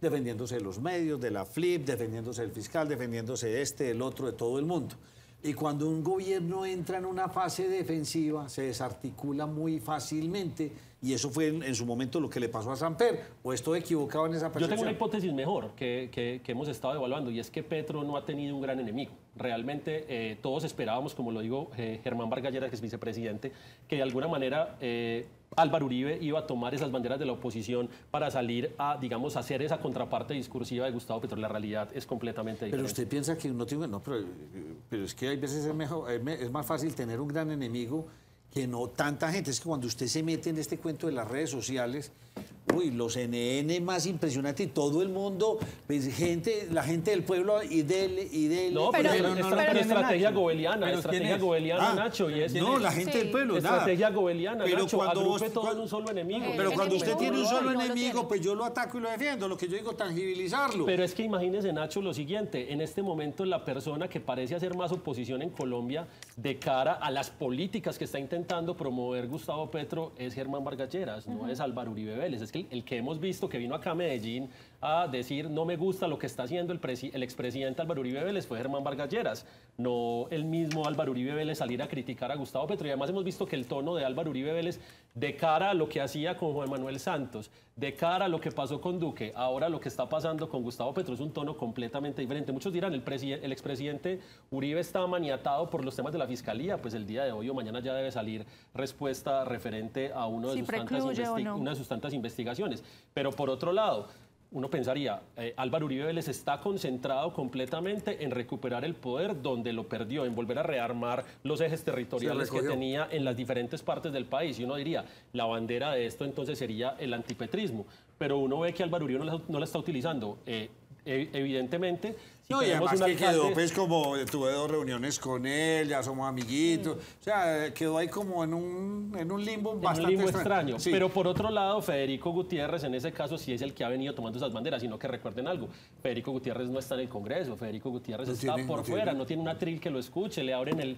Defendiéndose de los medios, de la FLIP, defendiéndose del fiscal, defendiéndose de este, del otro, de todo el mundo. Y cuando un gobierno entra en una fase defensiva, se desarticula muy fácilmente. Y eso fue en su momento lo que le pasó a Samper. ¿O estoy equivocado en esa percepción? Yo tengo una hipótesis mejor que hemos estado evaluando, y es que Petro no ha tenido un gran enemigo. Realmente todos esperábamos, como lo digo Germán Vargas Lleras, que es vicepresidente, que de alguna manera Álvaro Uribe iba a tomar esas banderas de la oposición para salir a, digamos, hacer esa contraparte discursiva de Gustavo Petro. La realidad es completamente diferente. Pero usted piensa que no tiene... No, pero es que hay veces es más fácil tener un gran enemigo que no tanta gente. Es que cuando usted se mete en este cuento de las redes sociales, uy, los NN más impresionante y todo el mundo, pues la gente del pueblo y dele. No, pero estrategia gobeliana, Nacho. Y es, no, la gente del pueblo, estrategia gobeliana, pero Nacho, cuando agrupe todo en un solo enemigo. Pero cuando usted tiene un solo enemigo, pues yo lo ataco y lo defiendo. Lo que yo digo, tangibilizarlo. Pero es que imagínese, Nacho, lo siguiente. En este momento la persona que parece hacer más oposición en Colombia de cara a las políticas que está intentando promover Gustavo Petro es Germán Vargas Lleras, no es Álvaro Uribe Vélez. Es que el que hemos visto que vino acá a Medellín a decir no me gusta lo que está haciendo el expresidente Álvaro Uribe Vélez fue Germán Vargas Lleras, no el mismo Álvaro Uribe Vélez salir a criticar a Gustavo Petro. Y además hemos visto que el tono de Álvaro Uribe Vélez de cara a lo que hacía con Juan Manuel Santos, de cara a lo que pasó con Duque, ahora lo que está pasando con Gustavo Petro es un tono completamente diferente. Muchos dirán, el expresidente Uribe está maniatado por los temas de la fiscalía, pues el día de hoy o mañana ya debe salir respuesta referente a uno de una de sus tantas investigaciones. Pero por otro lado, uno pensaría, Álvaro Uribe Vélez está concentrado completamente en recuperar el poder donde lo perdió, en volver a rearmar los ejes territoriales que tenía en las diferentes partes del país. Y uno diría, la bandera de esto entonces sería el antipetrismo. Pero uno ve que Álvaro Uribe no la está utilizando. Evidentemente... No, y además que quedó, pues, como tuve 2 reuniones con él, ya somos amiguitos. O sea, quedó ahí como en un limbo bastante extraño. Sí. Pero por otro lado, Federico Gutiérrez, en ese caso, sí es el que ha venido tomando esas banderas, sino que recuerden algo. Federico Gutiérrez no está en el Congreso, Federico Gutiérrez está por fuera, no tiene un atril que lo escuche, le abren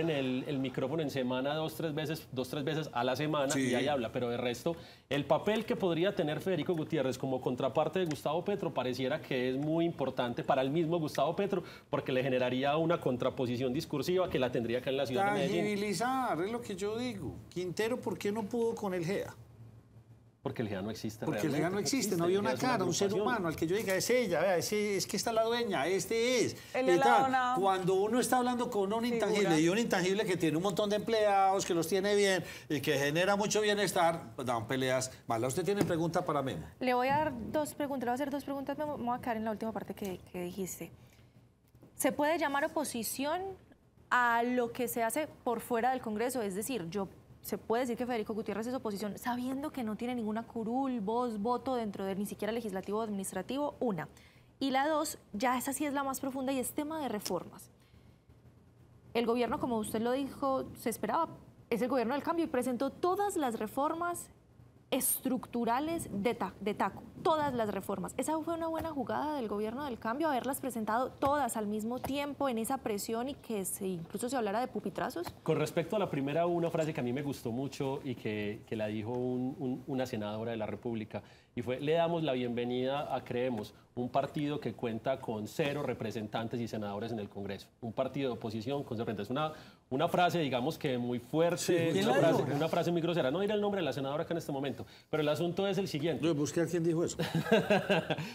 el micrófono en semana 2-3 veces a la semana y ahí habla. Pero de resto, el papel que podría tener Federico Gutiérrez como contraparte de Gustavo Petro pareciera que es muy importante para el mismo Gustavo Petro, porque le generaría una contraposición discursiva que la tendría acá en la ciudad de Medellín. Tangibilizar, es lo que yo digo. Quintero, ¿por qué no pudo con el GEA? Porque el GEA no existe. Porque el GEA no existe, no había una cara, un ser humano al que yo diga, es ella, vea, es que está la dueña, este es. El tal. Cuando uno está hablando con un intangible y un intangible que tiene un montón de empleados, que los tiene bien y que genera mucho bienestar, pues dan peleas. Vale, usted tiene pregunta para Memo. Le voy a dar dos preguntas, le voy a hacer dos preguntas, Memo. Me voy a quedar en la última parte que dijiste. ¿Se puede llamar oposición a lo que se hace por fuera del Congreso? Es decir, se puede decir que Federico Gutiérrez es oposición sabiendo que no tiene ninguna curul, voz, voto dentro de ni siquiera legislativo o administrativo, una. Y la dos, ya esa sí es la más profunda y es tema de reformas. El gobierno, como usted lo dijo, se esperaba, es el gobierno del cambio y presentó todas las reformas estructurales de taco, todas las reformas. Esa fue una buena jugada del gobierno del cambio, haberlas presentado todas al mismo tiempo en esa presión y que incluso se hablara de pupitrazos. Con respecto a la primera, una frase que a mí me gustó mucho y que la dijo una senadora de la República, y fue: le damos la bienvenida a Creemos, un partido que cuenta con 0 representantes y senadores en el Congreso, un partido de oposición con 0 representantes. Una frase, digamos que muy fuerte, Sí, una frase muy grosera. No diré el nombre de la senadora acá en este momento, pero el asunto es el siguiente. Yo busqué a quién dijo eso.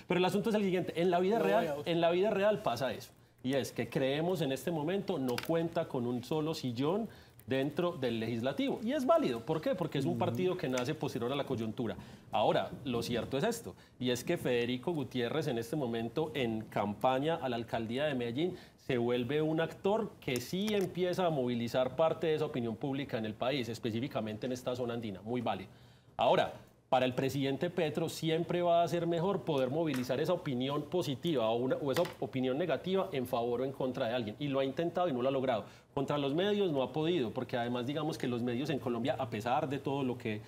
Pero el asunto es el siguiente. En la vida real pasa eso. Y es que Creemos en este momento no cuenta con un solo sillón dentro del legislativo. Y es válido. ¿Por qué? Porque es un partido que nace posterior a la coyuntura. Ahora, lo cierto es esto, y es que Federico Gutiérrez en este momento en campaña a la alcaldía de Medellín se vuelve un actor que sí empieza a movilizar parte de esa opinión pública en el país, específicamente en esta zona andina. Muy válido. Ahora, para el presidente Petro siempre va a ser mejor poder movilizar esa opinión positiva o esa opinión negativa en favor o en contra de alguien. Y lo ha intentado y no lo ha logrado. Contra los medios no ha podido, porque además digamos que los medios en Colombia, a pesar de todo lo que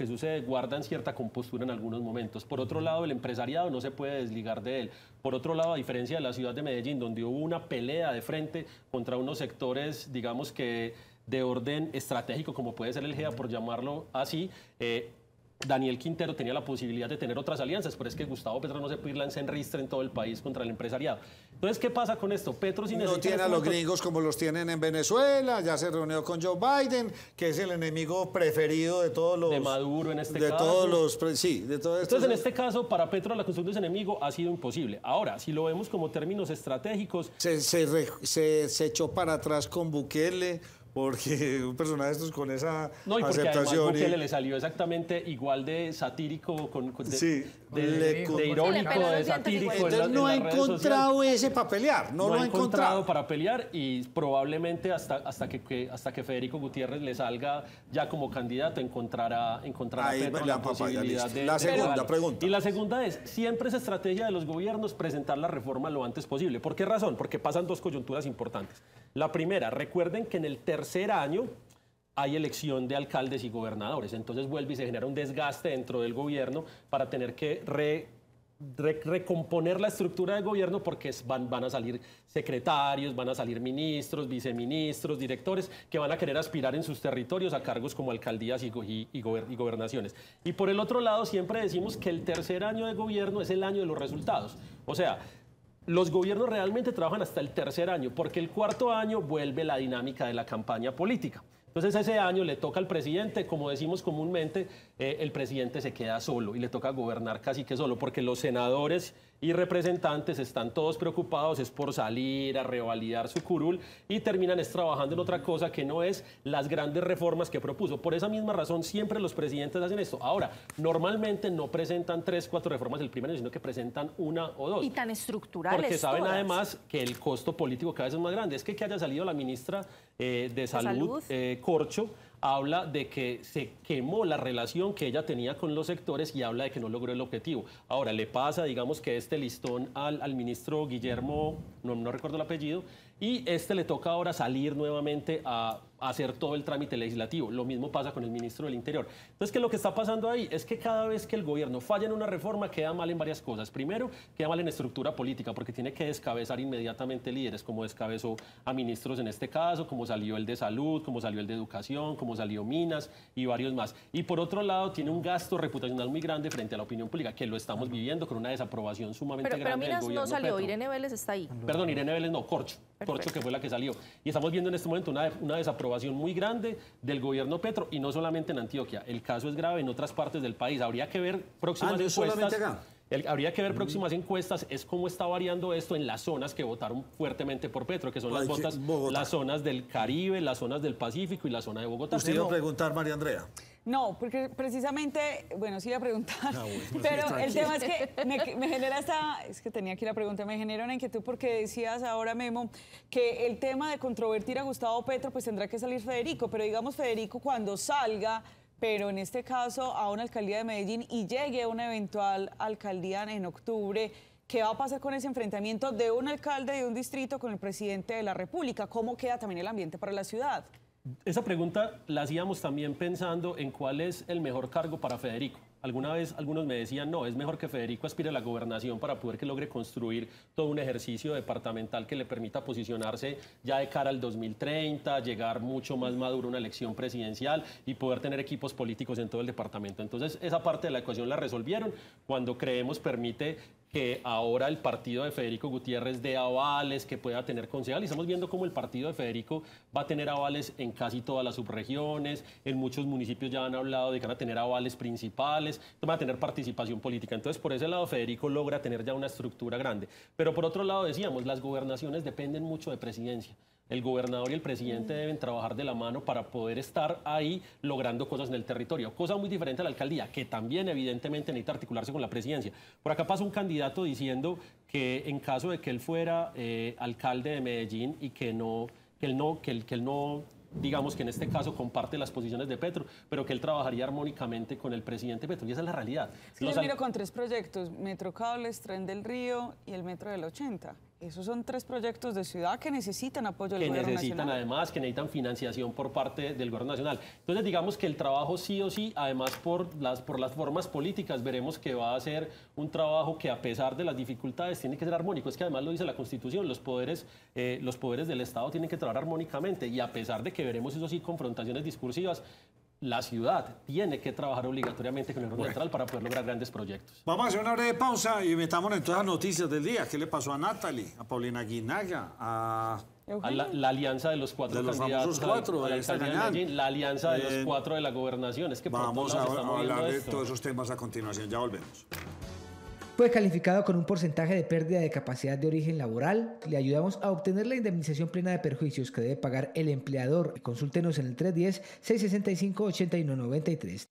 sucede, guardan cierta compostura en algunos momentos. Por otro lado, el empresariado no se puede desligar de él. Por otro lado, a diferencia de la ciudad de Medellín, donde hubo una pelea de frente contra unos sectores, digamos que de orden estratégico, como puede ser el GEA, por llamarlo así, Daniel Quintero tenía la posibilidad de tener otras alianzas, pero es que Gustavo Petro no se puede ir en ristre en todo el país contra el empresariado. Entonces, ¿qué pasa con esto? Petro sí no tiene a los gringos como los tienen en Venezuela, ya se reunió con Joe Biden, que es el enemigo preferido de todos los... De Maduro en este caso. De todos los... Sí, de todo esto. Entonces, en este caso, para Petro la construcción de ese enemigo ha sido imposible. Ahora, si lo vemos como términos estratégicos... Se echó para atrás con Bukele... Porque un personaje de estos con esa no, y porque aceptación... además Bukele le salió exactamente igual de satírico, de irónico, de satírico. Entonces no ha encontrado ese para pelear, no lo ha encontrado para pelear y probablemente hasta que Federico Gutiérrez le salga ya como candidato encontrará Petro la posibilidad de... La segunda pregunta. Y la segunda es, siempre es estrategia de los gobiernos presentar la reforma lo antes posible. ¿Por qué razón? Porque pasan dos coyunturas importantes. La primera, recuerden que en el tercer año hay elección de alcaldes y gobernadores, entonces vuelve y se genera un desgaste dentro del gobierno para tener que recomponer la estructura del gobierno porque van a salir secretarios, van a salir ministros, viceministros, directores que van a querer aspirar en sus territorios a cargos como alcaldías y gobernaciones. Y por el otro lado siempre decimos que el tercer año de gobierno es el año de los resultados. O sea, los gobiernos realmente trabajan hasta el tercer año, porque el cuarto año vuelve la dinámica de la campaña política. Entonces ese año le toca al presidente, como decimos comúnmente, el presidente se queda solo y le toca gobernar casi que solo, porque los senadores y representantes están todos preocupados es por salir a revalidar su curul y terminan trabajando en otra cosa que no es las grandes reformas que propuso. Por esa misma razón siempre los presidentes hacen esto. Ahora, normalmente no presentan 3, 4 reformas el primer año, sino que presentan 1 o 2. Y tan estructurales porque saben todas. Además que el costo político cada vez es más grande. Es que haya salido la ministra de Salud. Corcho, habla de que se quemó la relación que ella tenía con los sectores y habla de que no logró el objetivo. Ahora, le pasa, digamos, que este listón al ministro Guillermo, no recuerdo el apellido, y le toca ahora salir nuevamente a hacer todo el trámite legislativo. Lo mismo pasa con el ministro del Interior. Entonces, ¿qué es lo que está pasando ahí? Es que cada vez que el gobierno falla en una reforma, queda mal en varias cosas. Primero, queda mal en estructura política, porque tiene que descabezar inmediatamente líderes, como descabezó a ministros en este caso, como salió el de Salud, como salió el de Educación, como salió Minas y varios más. Y por otro lado, tiene un gasto reputacional muy grande frente a la opinión pública, que lo estamos viviendo con una desaprobación sumamente grande del Minas gobierno no salió, Petro. Irene Vélez está ahí. Perdón, Irene Vélez no, Corcho, que fue la que salió. Y estamos viendo en este momento una desaprobación muy grande del gobierno Petro, y no solamente en Antioquia. El caso es grave en otras partes del país. Habría que ver próximas encuestas. Habría que ver próximas encuestas, es cómo está variando esto en las zonas que votaron fuertemente por Petro, que son las zonas del Caribe, las zonas del Pacífico y la zona de Bogotá. ¿Usted iba a preguntar, María Andrea? No, porque precisamente, bueno, sí iba a preguntar, pero el tema es que me genera es que tenía aquí la pregunta, me genera una inquietud porque decías ahora, Memo, que el tema de controvertir a Gustavo Petro, pues tendrá que salir Federico, pero digamos Federico cuando salga, pero en este caso a una alcaldía de Medellín y llegue a una eventual alcaldía en octubre, ¿qué va a pasar con ese enfrentamiento de un alcalde de un distrito con el presidente de la República? ¿Cómo queda también el ambiente para la ciudad? Esa pregunta la hacíamos también pensando en cuál es el mejor cargo para Federico. Alguna vez algunos me decían, no, es mejor que Federico aspire a la gobernación para poder que logre construir todo un ejercicio departamental que le permita posicionarse ya de cara al 2030, llegar mucho más maduro a una elección presidencial y poder tener equipos políticos en todo el departamento. Entonces, esa parte de la ecuación la resolvieron cuando creemos permite que ahora el partido de Federico Gutiérrez dé avales, que pueda tener concejal. Y estamos viendo cómo el partido de Federico va a tener avales en casi todas las subregiones, en muchos municipios ya han hablado de que van a tener avales principales, van a tener participación política. Entonces, por ese lado, Federico logra tener ya una estructura grande. Pero por otro lado, decíamos, las gobernaciones dependen mucho de presidencia. El gobernador y el presidente deben trabajar de la mano para poder estar ahí logrando cosas en el territorio. Cosa muy diferente a la alcaldía, que también evidentemente necesita articularse con la presidencia. Por acá pasa un candidato diciendo que en caso de que él fuera alcalde de Medellín y que él no, digamos que en este caso comparte las posiciones de Petro, pero que él trabajaría armónicamente con el presidente Petro. Y esa es la realidad. Sí, yo miro con 3 proyectos, Metrocables, Tren del Río y el Metro del 80. Esos son 3 proyectos de ciudad que necesitan apoyo del gobierno nacional. Que necesitan además, que necesitan financiación por parte del gobierno nacional. Entonces digamos que el trabajo sí o sí, además por las formas políticas, veremos que va a ser un trabajo que a pesar de las dificultades tiene que ser armónico. Es que además lo dice la Constitución, los poderes del Estado tienen que trabajar armónicamente y a pesar de que veremos eso sí confrontaciones discursivas, la ciudad tiene que trabajar obligatoriamente con el gobierno central para poder lograr grandes proyectos. Vamos a hacer una breve pausa y metámonos en todas las noticias del día. ¿Qué le pasó a Natalie, a Paulina Guinaga, a la alianza de los 4 candidatos a la alcaldía de Medellín, la alianza de los 4 de la gobernación? Es que vamos a hablar de todos esos temas a continuación. Ya volvemos. Fue calificado con un porcentaje de pérdida de capacidad de origen laboral. Le ayudamos a obtener la indemnización plena de perjuicios que debe pagar el empleador. Consúltenos en el 310-665-8193.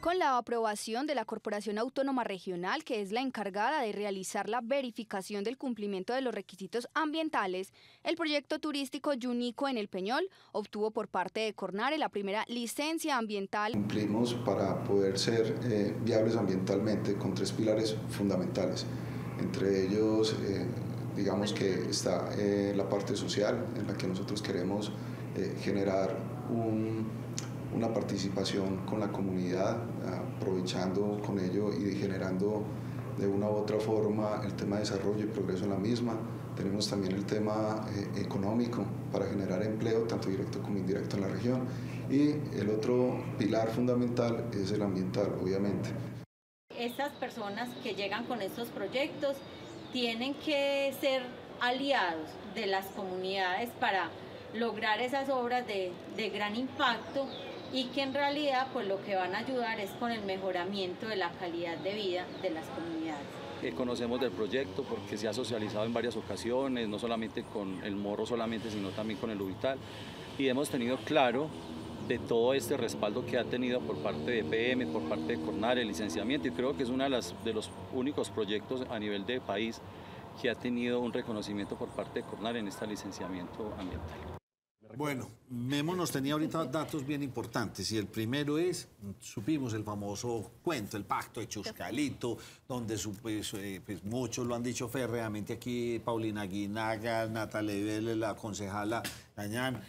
Con la aprobación de la Corporación Autónoma Regional, que es la encargada de realizar la verificación del cumplimiento de los requisitos ambientales, el proyecto turístico Yunico en El Peñol obtuvo por parte de Cornare la primera licencia ambiental. Cumplimos para poder ser viables ambientalmente con 3 pilares fundamentales. Entre ellos, digamos que está la parte social, en la que nosotros queremos generar una participación con la comunidad, aprovechando con ello y generando de una u otra forma el tema de desarrollo y progreso en la misma. Tenemos también el tema económico para generar empleo, tanto directo como indirecto en la región. Y el otro pilar fundamental es el ambiental, obviamente. Estas personas que llegan con estos proyectos tienen que ser aliados de las comunidades para lograr esas obras de gran impacto y que en realidad pues lo que van a ayudar es con el mejoramiento de la calidad de vida de las comunidades. Conocemos del proyecto porque se ha socializado en varias ocasiones, no solamente con el Morro sino también con el Ubital, y hemos tenido claro de todo este respaldo que ha tenido por parte de EPM, por parte de Cornare, el licenciamiento, y creo que es uno de los únicos proyectos a nivel de país que ha tenido un reconocimiento por parte de Cornare en este licenciamiento ambiental. Bueno, Memo nos tenía ahorita datos bien importantes y el primero es, supimos el famoso cuento, el pacto de Chuscalito, donde pues, muchos lo han dicho férreamente aquí, Paulina Aguinaga, Natalia Vélez, la concejala Dañán,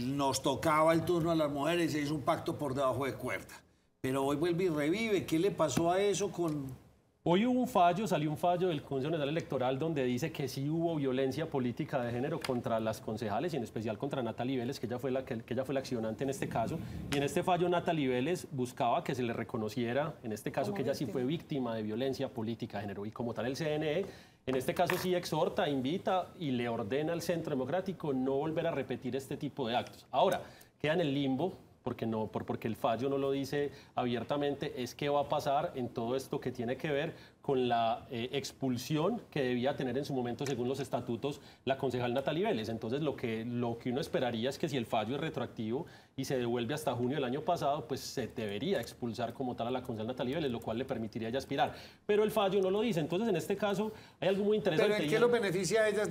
nos tocaba el turno a las mujeres y se hizo un pacto por debajo de cuerda. Pero hoy vuelve y revive. ¿Qué le pasó a eso con...? Hoy hubo un fallo, salió un fallo del Consejo Nacional Electoral donde dice que sí hubo violencia política de género contra las concejales y en especial contra Natalia Vélez, que ella fue la accionante en este caso. Y en este fallo Natalia Vélez buscaba que se le reconociera, en este caso, que ella sí fue víctima de violencia política de género. Y como tal el CNE, en este caso sí exhorta, invita y le ordena al Centro Democrático no volver a repetir este tipo de actos. Ahora, queda en el limbo, porque el fallo no lo dice abiertamente, es qué va a pasar en todo esto que tiene que ver con la expulsión que debía tener en su momento, según los estatutos, la concejal Natalia Vélez. Entonces, lo que uno esperaría es que si el fallo es retroactivo y se devuelve hasta junio del año pasado, pues se debería expulsar como tal a la concejal Natalia Vélez, lo cual le permitiría ya aspirar. Pero el fallo no lo dice. Entonces, en este caso, hay algo muy interesante. ¿Pero en qué lo beneficia a ellas?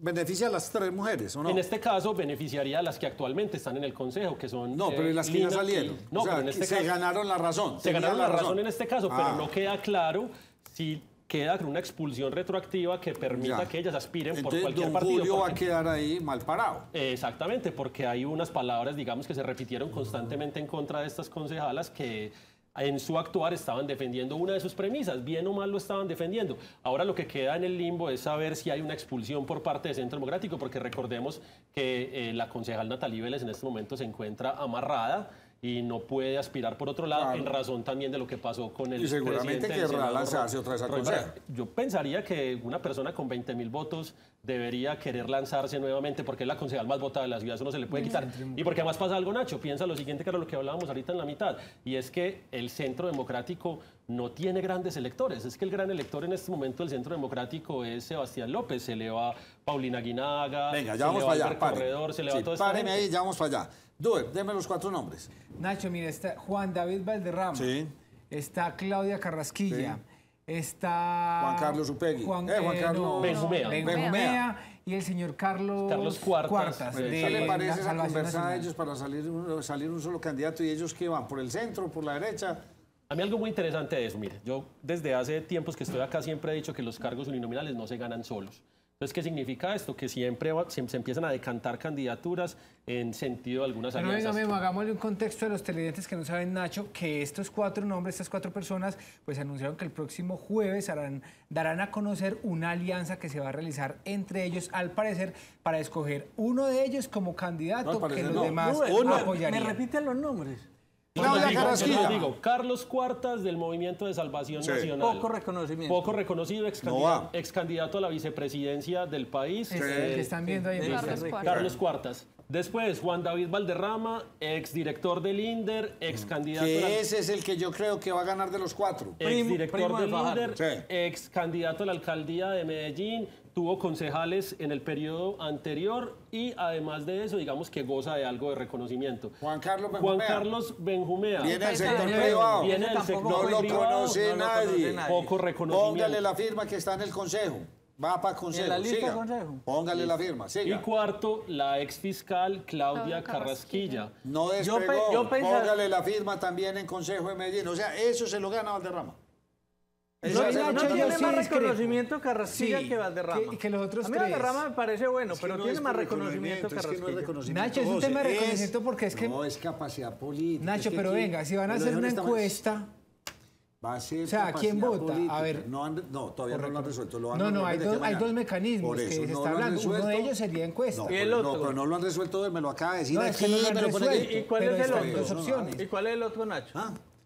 ¿Beneficia a las 3 mujeres o no? En este caso, beneficiaría a las que actualmente están en el Consejo, que son... No, pero ¿y las que ya salieron? No, o sea, pero en este se caso, ganaron la razón. Se ganaron la razón en este caso, pero no queda claro si queda con una expulsión retroactiva que permita que ellas aspiren. Entonces, por cualquier partido. Julio va a quedar ahí mal parado. Exactamente, porque hay unas palabras, digamos, que se repitieron constantemente en contra de estas concejalas que en su actuar estaban defendiendo una de sus premisas, bien o mal lo estaban defendiendo. Ahora lo que queda en el limbo es saber si hay una expulsión por parte del Centro Democrático, porque recordemos que la concejal Natalia Vélez en este momento se encuentra amarrada y no puede aspirar por otro lado, en razón también de lo que pasó con el presidente. Y seguramente querrá lanzarse otra vez al consejo. Yo pensaría que una persona con 20.000 votos debería querer lanzarse nuevamente porque es la concejal más votada de la ciudad, eso no se le puede quitar. Y porque además pasa algo, Nacho, piensa lo siguiente, que era lo que hablábamos ahorita en la mitad, y es que el Centro Democrático no tiene grandes electores. Es que el gran elector en este momento del Centro Democrático es Sebastián López, se le va Paulina Aguinaga, venga, ya vamos para allá, Corredor, se le va todo esto. Páreme ahí, ya vamos para allá. Duer, deme los 4 nombres. Nacho, mira, está Juan David Valderrama. Sí. Está Claudia Carrasquilla. Sí. Está... Juan Carlos Upegui. Juan Carlos Benjumea. Y el señor Carlos Cuartas. ¿Qué le parece esa conversa a ellos para salir un solo candidato y ellos qué van? ¿Por el centro, por la derecha? A mí algo muy interesante de eso, mire, yo desde hace tiempos que estoy acá siempre he dicho que los cargos uninominales no se ganan solos. Entonces, ¿qué significa esto? Que siempre se empiezan a decantar candidaturas en sentido de algunas alianzas. Pero venga, hagámosle un contexto a los televidentes que no saben, Nacho, que estos 4 nombres, estas 4 personas, pues anunciaron que el próximo jueves darán a conocer una alianza que se va a realizar entre ellos, al parecer, para escoger uno de ellos como candidato que los demás apoyarían. ¿Me repiten los nombres? Claudia Carrasquilla. Digo, Carlos Cuartas del Movimiento de Salvación Nacional. Poco reconocimiento. Poco reconocido, ex candidato a la vicepresidencia del país. Que están viendo ahí. Carlos Cuartas. Después, Juan David Valderrama, exdirector del INDER, ex candidato... ese es el que yo creo que va a ganar de los 4. Exdirector del INDER, ex candidato a la alcaldía de Medellín, tuvo concejales en el periodo anterior y además de eso, digamos que goza de algo de reconocimiento. Juan Carlos Benjumea. Viene del sector privado. No lo conoce nadie. Poco reconocimiento. Póngale la firma que está en el consejo. Va para el consejo. ¿En la lista consejo? Póngale la firma, siga. Y cuarto, la ex fiscal Claudia Carrasquilla. No despegó. Póngale la firma también en Consejo de Medellín. O sea, eso se lo gana Valderrama. No tiene más reconocimiento Carrasquilla que Valderrama. Que los otros a mí Valderrama me parece bueno, pero tiene más reconocimiento Carrasquilla. Nacho, es un tema de reconocimiento porque es que... No, es capacidad política. Nacho, pero venga, si van a hacer una encuesta... Va a ser, o sea, ¿quién vota? Política. A ver. No, todavía no lo han resuelto. Hay dos mecanismos que se está hablando. Uno de ellos sería encuesta. No, pero no lo han resuelto, me lo acaba de decir. No, es que no lo han resuelto. ¿Y cuál es el otro? Dos opciones. ¿Y cuál es el otro, Nacho?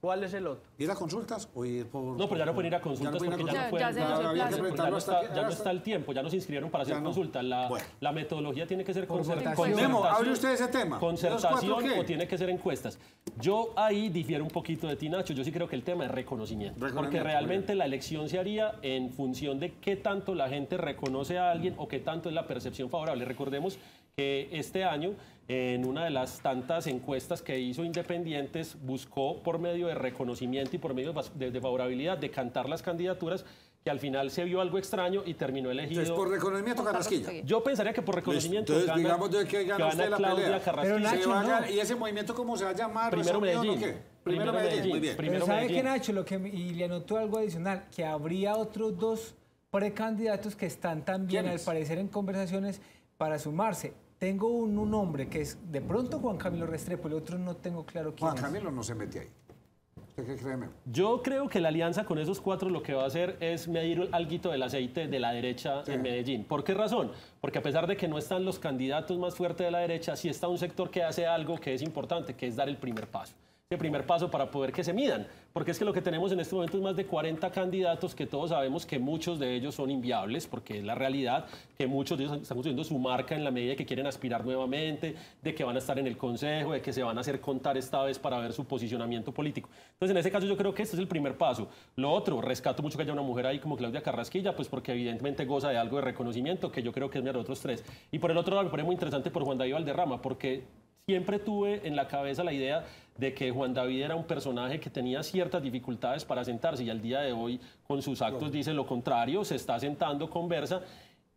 ¿Cuál es el otro? ¿Ir a consultas o ir por...? No, pero ya no pueden ir a consultas porque ya no pueden. Ya no está el tiempo, ya no se inscribieron para hacer consultas. La metodología tiene que ser concertación. Memo, hable usted de ese tema. Concertación o tiene que ser encuestas. Yo ahí difiero un poquito de ti, Nacho. Yo sí creo que el tema es reconocimiento. Porque realmente la elección se haría en función de qué tanto la gente reconoce a alguien o qué tanto es la percepción favorable. Recordemos que este año, en una de las tantas encuestas que hizo Independientes, buscó por medio de reconocimiento y por medio de favorabilidad decantar las candidaturas que al final se vio algo extraño y terminó elegido. Entonces, por reconocimiento Carrasquilla. Yo pensaría que por reconocimiento entonces, gana, digamos de que gana usted la Claudia pelea. Carrasquilla. Pero Nacho, ¿y ese movimiento cómo se va a llamar? Primero Medellín. ¿O qué? Primero Medellín, muy bien. Pero ¿sabe qué, Nacho? Y le anotó algo adicional, que habría otros 2 precandidatos que están también, al parecer, en conversaciones para sumarse. Tengo un nombre que es, de pronto, Juan Camilo Restrepo, el otro no tengo claro quién es. Juan Camilo no se mete ahí. ¿Usted qué cree? Yo creo que la alianza con esos 4 lo que va a hacer es medir alguito del aceite de la derecha en Medellín. ¿Por qué razón? Porque a pesar de que no están los candidatos más fuertes de la derecha, sí está un sector que hace algo que es importante, que es dar el primer paso. El primer paso para poder que se midan, porque es que lo que tenemos en este momento es más de 40 candidatos que todos sabemos que muchos de ellos son inviables, porque es la realidad que muchos de ellos están construyendo su marca en la medida que quieren aspirar nuevamente, de que van a estar en el Consejo, de que se van a hacer contar esta vez para ver su posicionamiento político. Entonces, en ese caso yo creo que este es el primer paso. Lo otro, rescato mucho que haya una mujer ahí como Claudia Carrasquilla, pues porque evidentemente goza de algo de reconocimiento, que yo creo que es de los otros 3. Y por el otro lado me parece muy interesante por Juan David Valderrama, porque siempre tuve en la cabeza la idea de que Juan David era un personaje que tenía ciertas dificultades para sentarse y al día de hoy con sus actos dice lo contrario, se está sentando, conversa.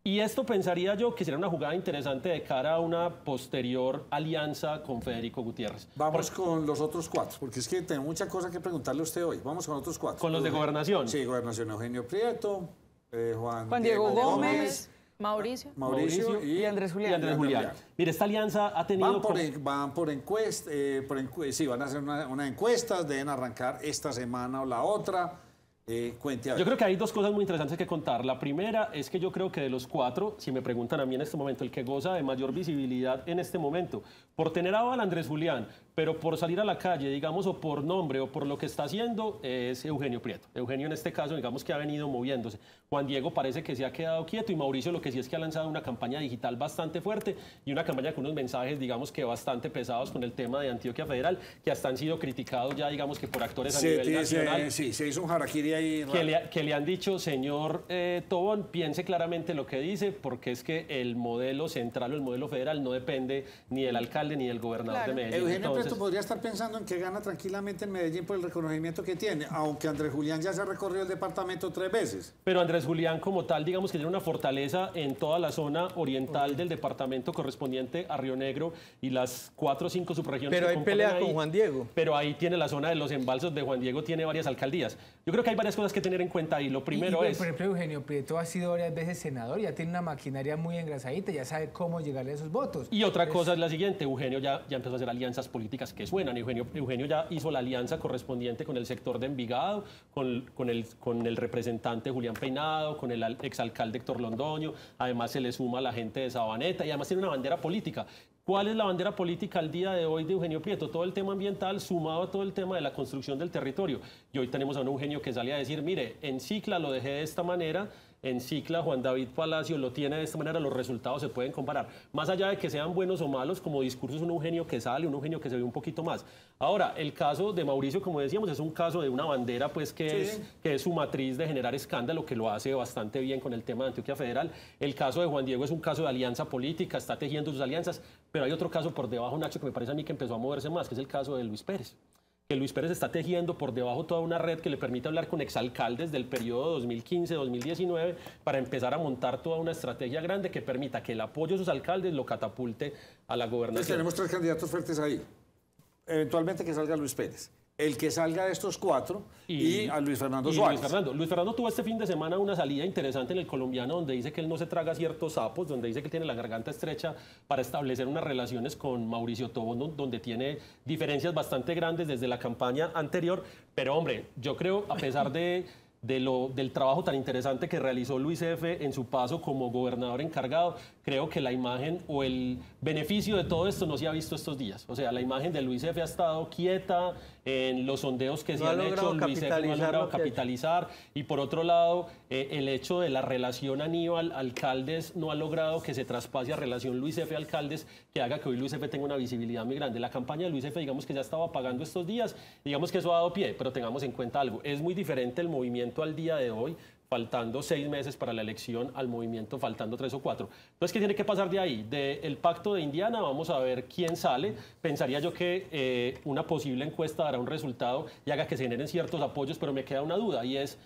Y esto pensaría yo que sería una jugada interesante de cara a una posterior alianza con Federico Gutiérrez. Vamos con los otros 4, porque es que tengo mucha cosa que preguntarle a usted hoy. Vamos con otros 4. ¿Con los de Gobernación? Sí, Gobernación. Eugenio Prieto, Juan Diego Gómez. Mauricio y Andrés Julián. Mire, esta alianza ha tenido... Van por encuestas, sí, van a hacer una encuesta, deben arrancar esta semana o la otra. Cuente a ver. Yo creo que hay 2 cosas muy interesantes que contar. La primera es que yo creo que de los 4, si me preguntan a mí en este momento, el que goza de mayor visibilidad en este momento, por tener a Andrés Julián, pero por salir a la calle, digamos, o por nombre o por lo que está haciendo, es Eugenio Prieto. Eugenio en este caso, digamos que ha venido moviéndose. Juan Diego parece que se ha quedado quieto y Mauricio lo que sí es que ha lanzado una campaña digital bastante fuerte y una campaña con unos mensajes, digamos, que bastante pesados con el tema de Antioquia Federal, que hasta han sido criticados ya, digamos, que por actores a nivel nacional. Sí, se hizo un harakiri ahí. Que le han dicho, señor Tobón, piense claramente lo que dice, porque es que el modelo central o el modelo federal no depende ni del alcalde ni del gobernador de Medellín. Eugenio Prieto podría estar pensando en que gana tranquilamente en Medellín por el reconocimiento que tiene, aunque Andrés Julián ya se ha recorrido el departamento 3 veces. Pero Andrés Julián como tal, digamos que tiene una fortaleza en toda la zona oriental del departamento correspondiente a Río Negro y las 4 o 5 subregiones. Pero hay pelea con Juan Diego. Pero ahí tiene la zona de los embalsos de Juan Diego, tiene varias alcaldías. Yo creo que hay varias cosas que tener en cuenta ahí. Lo primero es... Por ejemplo, Eugenio Prieto ha sido varias veces senador, ya tiene una maquinaria muy engrasadita, ya sabe cómo llegarle a esos votos. Y otra cosa es la siguiente, Eugenio ya empezó a hacer alianzas políticas que suenan. Eugenio ya hizo la alianza correspondiente con el sector de Envigado, con el representante Julián Peinado, con el exalcalde Héctor Londoño, además se le suma a la gente de Sabaneta y además tiene una bandera política. ¿Cuál es la bandera política al día de hoy de Eugenio Prieto? Todo el tema ambiental sumado a todo el tema de la construcción del territorio. Y hoy tenemos a un Eugenio que sale a decir, mire, en Cicla lo dejé de esta manera, en Cicla Juan David Palacio lo tiene de esta manera, los resultados se pueden comparar. Más allá de que sean buenos o malos, como discurso es un Eugenio que sale, un Eugenio que se ve un poquito más. Ahora, el caso de Mauricio, como decíamos, es un caso de una bandera pues que es su matriz de generar escándalo, que lo hace bastante bien con el tema de Antioquia Federal. El caso de Juan Diego es un caso de alianza política, está tejiendo sus alianzas, pero hay otro caso por debajo, Nacho, que me parece a mí que empezó a moverse más, que es el caso de Luis Pérez. Que Luis Pérez está tejiendo por debajo toda una red que le permite hablar con exalcaldes del periodo 2015-2019 para empezar a montar toda una estrategia grande que permita que el apoyo de sus alcaldes lo catapulte a la gobernación. Entonces tenemos 3 candidatos fuertes ahí. Eventualmente que salga Luis Pérez. El que salga de estos 4 y a Luis Fernando Suárez. Luis Fernando tuvo este fin de semana una salida interesante en El Colombiano donde dice que él no se traga ciertos sapos, donde dice que tiene la garganta estrecha para establecer unas relaciones con Mauricio Tobón, donde tiene diferencias bastante grandes desde la campaña anterior. Pero hombre, yo creo, a pesar del trabajo tan interesante que realizó Luis F. en su paso como gobernador encargado, creo que la imagen o el beneficio de todo esto no se ha visto estos días. O sea, la imagen de Luis F. ha estado quieta en los sondeos que se han hecho, Luis F. no ha logrado capitalizar. Y por otro lado, el hecho de la relación Aníbal-alcaldes no ha logrado que se traspase a relación Luis F.-alcaldes, que haga que hoy Luis F. tenga una visibilidad muy grande. La campaña de Luis F., digamos que ya estaba apagando estos días, digamos que eso ha dado pie, pero tengamos en cuenta algo. Es muy diferente el movimiento al día de hoy, faltando 6 meses para la elección, al movimiento faltando 3 o 4. Entonces, ¿qué tiene que pasar de ahí? Del pacto de Indiana, vamos a ver quién sale. Pensaría yo que una posible encuesta dará un resultado y haga que se generen ciertos apoyos, pero me queda una duda, y es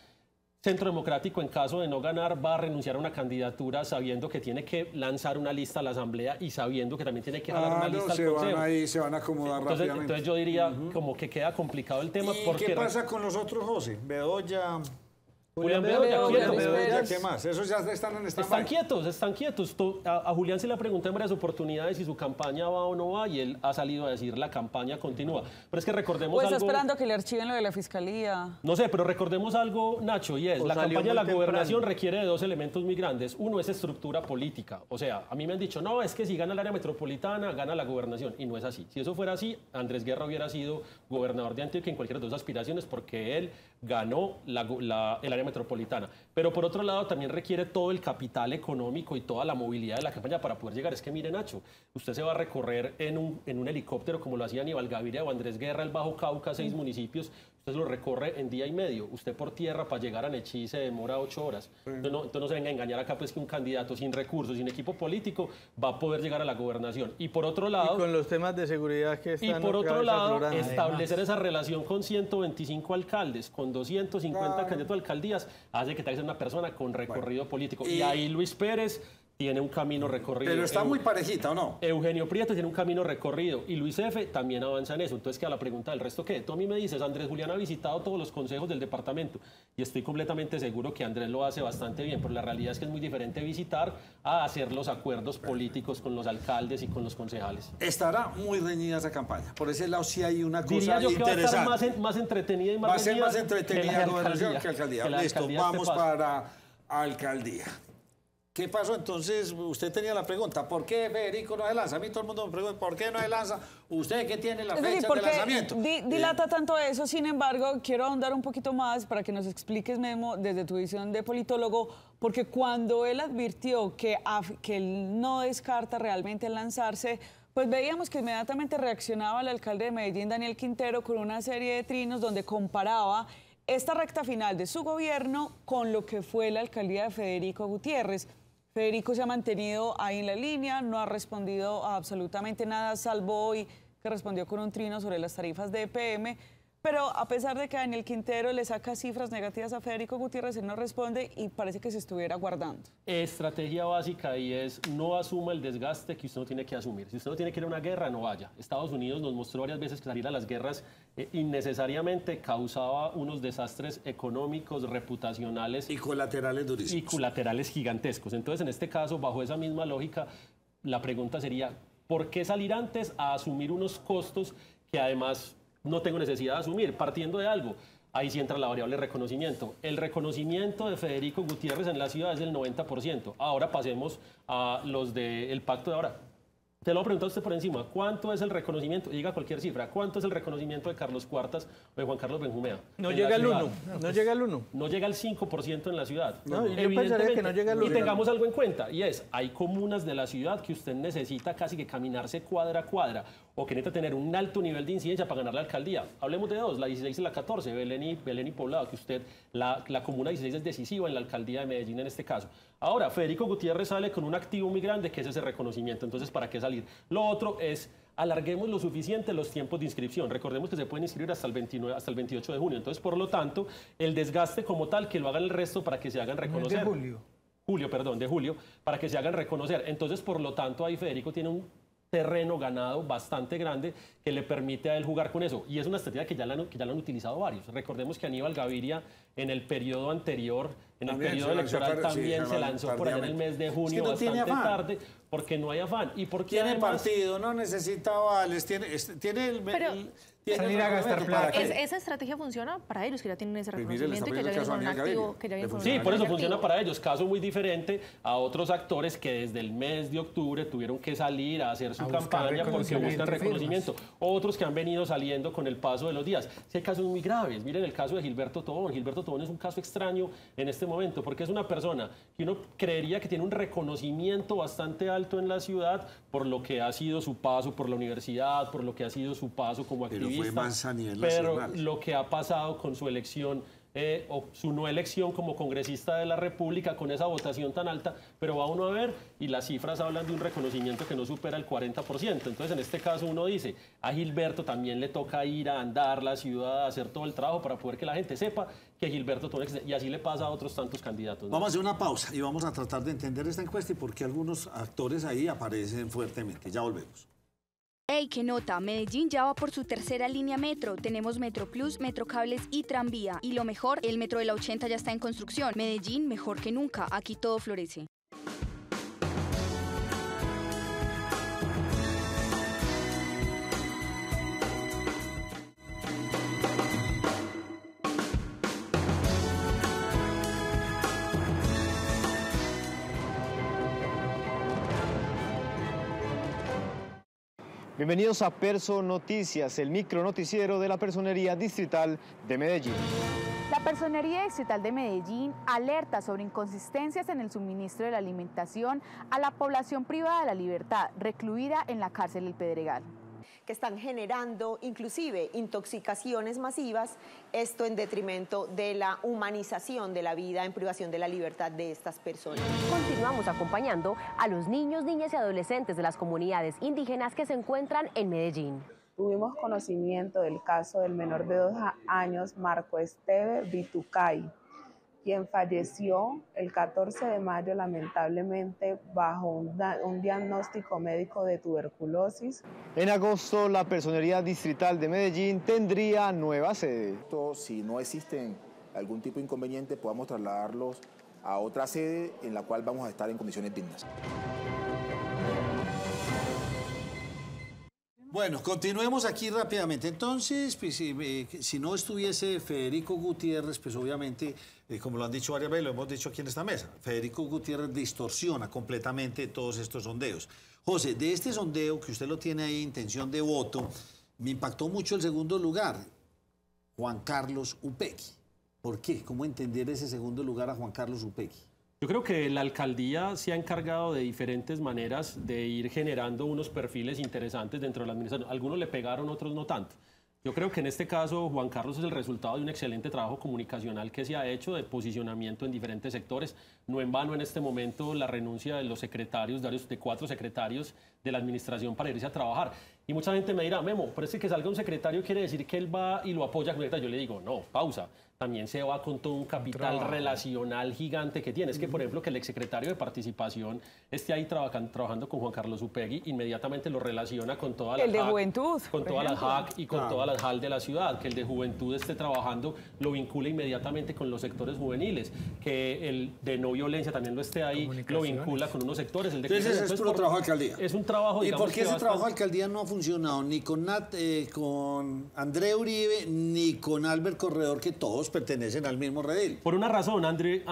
Centro Democrático, en caso de no ganar, va a renunciar a una candidatura sabiendo que tiene que lanzar una lista a la Asamblea y sabiendo que también tiene que jalar una lista al Consejo. Se van a acomodar rápidamente. Entonces yo diría como que queda complicado el tema. ¿Y qué pasa con los otros, José? Bedoya... Julián Bedoya, ¿qué más? Esos ya están en esta Están quietos. A Julián se le pregunté en varias oportunidades si su campaña va o no va y él ha salido a decir la campaña continúa. Pero es que recordemos algo... está algo... esperando que le archiven lo de la Fiscalía. No sé, pero recordemos algo, Nacho, y es, la campaña de la gobernación requiere de dos elementos muy grandes. Uno es estructura política. O sea, a mí me han dicho, no, es que si gana el área metropolitana, gana la gobernación. Y no es así. Si eso fuera así, Andrés Guerra hubiera sido gobernador de Antioquia en cualquiera de dos aspiraciones porque él ganó el área metropolitana. Pero por otro lado también requiere todo el capital económico y toda la movilidad de la campaña para poder llegar. Es que mire, Nacho, usted se va a recorrer en un helicóptero como lo hacía Aníbal Gaviria o Andrés Guerra, el Bajo Cauca, 6 municipios. Usted lo recorre en día y medio. Usted por tierra para llegar a Nechí se demora 8 horas. Entonces no se venga a engañar acá pues que un candidato sin recursos, sin equipo político, va a poder llegar a la gobernación. Y por otro lado... Y con los temas de seguridad que están... Y por otro lado, establecer esa relación con 125 alcaldes, con 250 candidatos a alcaldías, hace que te hagas una persona con recorrido político. Y ahí Luis Pérez tiene un camino recorrido. Pero está muy parejita, ¿o no? Eugenio Prieto tiene un camino recorrido y Luis F. también avanza en eso. Entonces queda la pregunta del resto, ¿qué? Tú a mí me dices, Andrés Julián ha visitado todos los consejos del departamento y estoy completamente seguro que Andrés lo hace bastante bien, pero la realidad es que es muy diferente visitar a hacer los acuerdos políticos con los alcaldes y con los concejales. Estará muy reñida esa campaña. Por ese lado sí hay una cosa Diría yo que interesante. va a estar más entretenida y más va a ser más entretenida gobernación que alcaldía. Listo, vamos para alcaldía. ¿Qué pasó entonces? Usted tenía la pregunta, ¿por qué Federico no se lanza? A mí todo el mundo me pregunta, ¿por qué no se lanza? ¿Usted qué tiene la fecha de lanzamiento? Dilata tanto eso, sin embargo, quiero ahondar un poquito más para que nos expliques, Memo, desde tu visión de politólogo, porque cuando él advirtió que él no descarta realmente el lanzarse, pues veíamos que inmediatamente reaccionaba el alcalde de Medellín, Daniel Quintero, con una serie de trinos donde comparaba esta recta final de su gobierno con lo que fue la alcaldía de Federico Gutiérrez. Federico se ha mantenido ahí en la línea, no ha respondido a absolutamente nada, salvo hoy que respondió con un trino sobre las tarifas de EPM, pero a pesar de que Daniel Quintero le saca cifras negativas a Federico Gutiérrez, él no responde y parece que se estuviera guardando. Estrategia básica y es no asuma el desgaste que usted no tiene que asumir. Si usted no tiene que ir a una guerra, no vaya. Estados Unidos nos mostró varias veces que salir a las guerras innecesariamente causaba unos desastres económicos, reputacionales. Y colaterales durísimos. Y colaterales gigantescos. Entonces, en este caso, bajo esa misma lógica, la pregunta sería, ¿por qué salir antes a asumir unos costos que además no tengo necesidad de asumir? Partiendo de algo, ahí sí entra la variable reconocimiento. El reconocimiento de Federico Gutiérrez en la ciudad es del 90%. Ahora pasemos a los del pacto de ahora. Te lo pregunto a usted por encima, ¿cuánto es el reconocimiento? Diga cualquier cifra, ¿cuánto es el reconocimiento de Carlos Cuartas o de Juan Carlos Benjumea? No llega al 1, no llega al 1. No llega al 5% en la ciudad. No, yo pensaría que no llega al 1. Y tengamos algo en cuenta, y es, hay comunas de la ciudad que usted necesita casi que caminarse cuadra a cuadra, o que necesita tener un alto nivel de incidencia para ganar la alcaldía. Hablemos de dos, la 16 y la 14, Belén y Poblado, que usted, la comuna 16 es decisiva en la alcaldía de Medellín en este caso. Ahora, Federico Gutiérrez sale con un activo muy grande, que es ese reconocimiento. Entonces, ¿para qué salir? Lo otro es, alarguemos lo suficiente los tiempos de inscripción. Recordemos que se pueden inscribir hasta el 28 de junio. Entonces, por lo tanto, el desgaste como tal, que lo hagan el resto para que se hagan reconocer. De julio. De julio, para que se hagan reconocer. Entonces, por lo tanto, ahí Federico tiene un terreno ganado bastante grande que le permite a él jugar con eso. Y es una estrategia que ya la han utilizado varios. Recordemos que Aníbal Gaviria en el periodo anterior, en el periodo electoral también se lanzó por allá en el mes de junio, bastante tarde, porque no hay afán. Y porque tiene partido, no necesita avales, tiene salir a gastar plata. Esa estrategia funciona para ellos, que ya tienen ese reconocimiento y que ya vienen con un activo, que ya vienen con un Sí, por eso funciona para ellos. Caso muy diferente a otros actores que desde el mes de octubre tuvieron que salir a hacer su campaña porque buscan reconocimiento. Otros que han venido saliendo con el paso de los días. Sí, hay casos muy graves. Miren el caso de Gilberto Tobón. Gilberto Tobón es un caso extraño en este momento porque es una persona que uno creería que tiene un reconocimiento bastante alto en la ciudad por lo que ha sido su paso por la universidad, por lo que ha sido su paso como activista. Fue más a nivel pero nacional. Lo que ha pasado con su elección o su no elección como congresista de la República con esa votación tan alta, pero va uno a ver y las cifras hablan de un reconocimiento que no supera el 40%. Entonces, en este caso uno dice, a Gilberto también le toca ir a andar la ciudad, a hacer todo el trabajo para poder que la gente sepa que Gilberto tome, y así le pasa a otros tantos candidatos, ¿no? Vamos a hacer una pausa y vamos a tratar de entender esta encuesta y por qué algunos actores ahí aparecen fuertemente. Ya volvemos. ¡Ey, qué nota! Medellín ya va por su tercera línea metro. Tenemos Metro Plus, Metrocables y tranvía. Y lo mejor, el metro de la 80 ya está en construcción. Medellín, mejor que nunca. Aquí todo florece. Bienvenidos a Perso Noticias, el micro noticiero de la Personería Distrital de Medellín. La Personería Distrital de Medellín alerta sobre inconsistencias en el suministro de la alimentación a la población privada de la libertad, recluida en la cárcel El Pedregal. Que están generando inclusive intoxicaciones masivas, esto en detrimento de la humanización de la vida en privación de la libertad de estas personas. Continuamos acompañando a los niños, niñas y adolescentes de las comunidades indígenas que se encuentran en Medellín. Tuvimos conocimiento del caso del menor de 2 años, Marco Esteve Bitucay, quien falleció el 14 de mayo lamentablemente bajo un diagnóstico médico de tuberculosis. En agosto, la Personería Distrital de Medellín tendría nueva sede. Si no existen algún tipo de inconveniente, podamos trasladarlos a otra sede en la cual vamos a estar en condiciones dignas. Bueno, continuemos aquí rápidamente. Entonces, pues, si no estuviese Federico Gutiérrez, pues obviamente, como lo han dicho varias veces, lo hemos dicho aquí en esta mesa, Federico Gutiérrez distorsiona completamente todos estos sondeos. José, de este sondeo, que usted lo tiene ahí, intención de voto, me impactó mucho el segundo lugar, Juan Carlos Upegui. ¿Por qué? ¿Cómo entender ese segundo lugar a Juan Carlos Upegui? Yo creo que la alcaldía se ha encargado de diferentes maneras de ir generando unos perfiles interesantes dentro de la administración. Algunos le pegaron, otros no tanto. Yo creo que en este caso Juan Carlos es el resultado de un excelente trabajo comunicacional que se ha hecho de posicionamiento en diferentes sectores. No en vano en este momento la renuncia de los secretarios, de 4 secretarios de la administración para irse a trabajar. Y mucha gente me dirá, Memo, pero es que salga un secretario quiere decir que él va y lo apoya. Yo le digo, no, pausa. También se va con todo un capital relacional gigante que tiene. Es que, por ejemplo, que el exsecretario de Participación esté ahí trabajando con Juan Carlos Upegui, inmediatamente lo relaciona con todas las el de Juventud, con todas las HAC y con todas las HAL de la ciudad. Que el de Juventud esté trabajando, lo vincula inmediatamente con los sectores juveniles. Que el de no violencia también lo esté ahí, lo vincula con unos sectores. El de Entonces es puro trabajo de alcaldía. Es un trabajo, digamos, ¿y por qué ese trabajo de alcaldía no ha funcionado ni con André Uribe ni con Albert Corredor, que todos pertenecen al mismo redil? Por una razón, André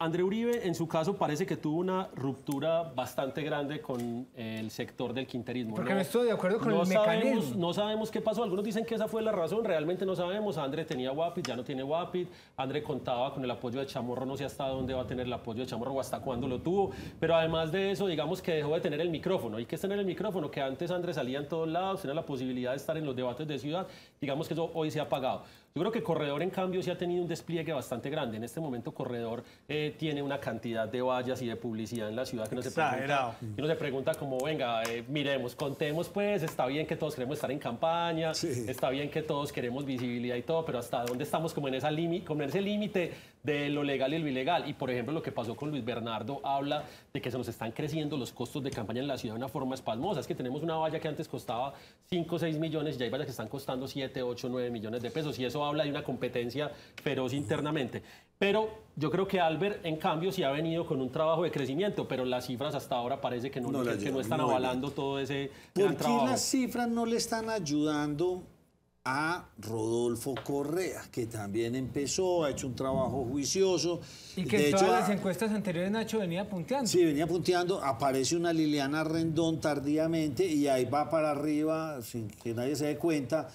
Uribe en su caso parece que tuvo una ruptura bastante grande con el sector del quinterismo. Porque no estoy de acuerdo con el mecanismo. No sabemos qué pasó, algunos dicen que esa fue la razón, realmente no sabemos. André tenía Guapit, ya no tiene Guapit, André contaba con el apoyo de Chamorro, no sé hasta dónde va a tener el apoyo de Chamorro o hasta cuándo lo tuvo, pero además de eso, digamos que dejó de tener el micrófono. ¿Y qué es tener el micrófono? Que antes André salía en todos lados, tenía la posibilidad de estar en los debates de ciudad, digamos que eso hoy se ha apagado. Yo creo que Corredor, en cambio, sí ha tenido un despliegue bastante grande. En este momento, Corredor tiene una cantidad de vallas y de publicidad en la ciudad que no se pregunta como, venga, miremos, contemos, pues, está bien que todos queremos estar en campaña, está bien que todos queremos visibilidad y todo, pero ¿hasta dónde estamos como en ese límite de lo legal y lo ilegal? Y, por ejemplo, lo que pasó con Luis Bernardo habla de que se nos están creciendo los costos de campaña en la ciudad de una forma espasmosa. Es que tenemos una valla que antes costaba 5 o 6 millones y ya hay vallas que están costando 7, 8, 9 millones de pesos, y eso habla de una competencia feroz internamente. Pero yo creo que Albert, en cambio, sí ha venido con un trabajo de crecimiento, pero las cifras hasta ahora parece que no están avalando todo ese gran trabajo. ¿Por qué las cifras no le están ayudando a Rodolfo Correa, que también empezó, ha hecho un trabajo juicioso? Y que en todas las encuestas anteriores, Nacho, venía punteando. Sí, venía punteando. Aparece una Liliana Rendón tardíamente y ahí va para arriba sin que nadie se dé cuenta.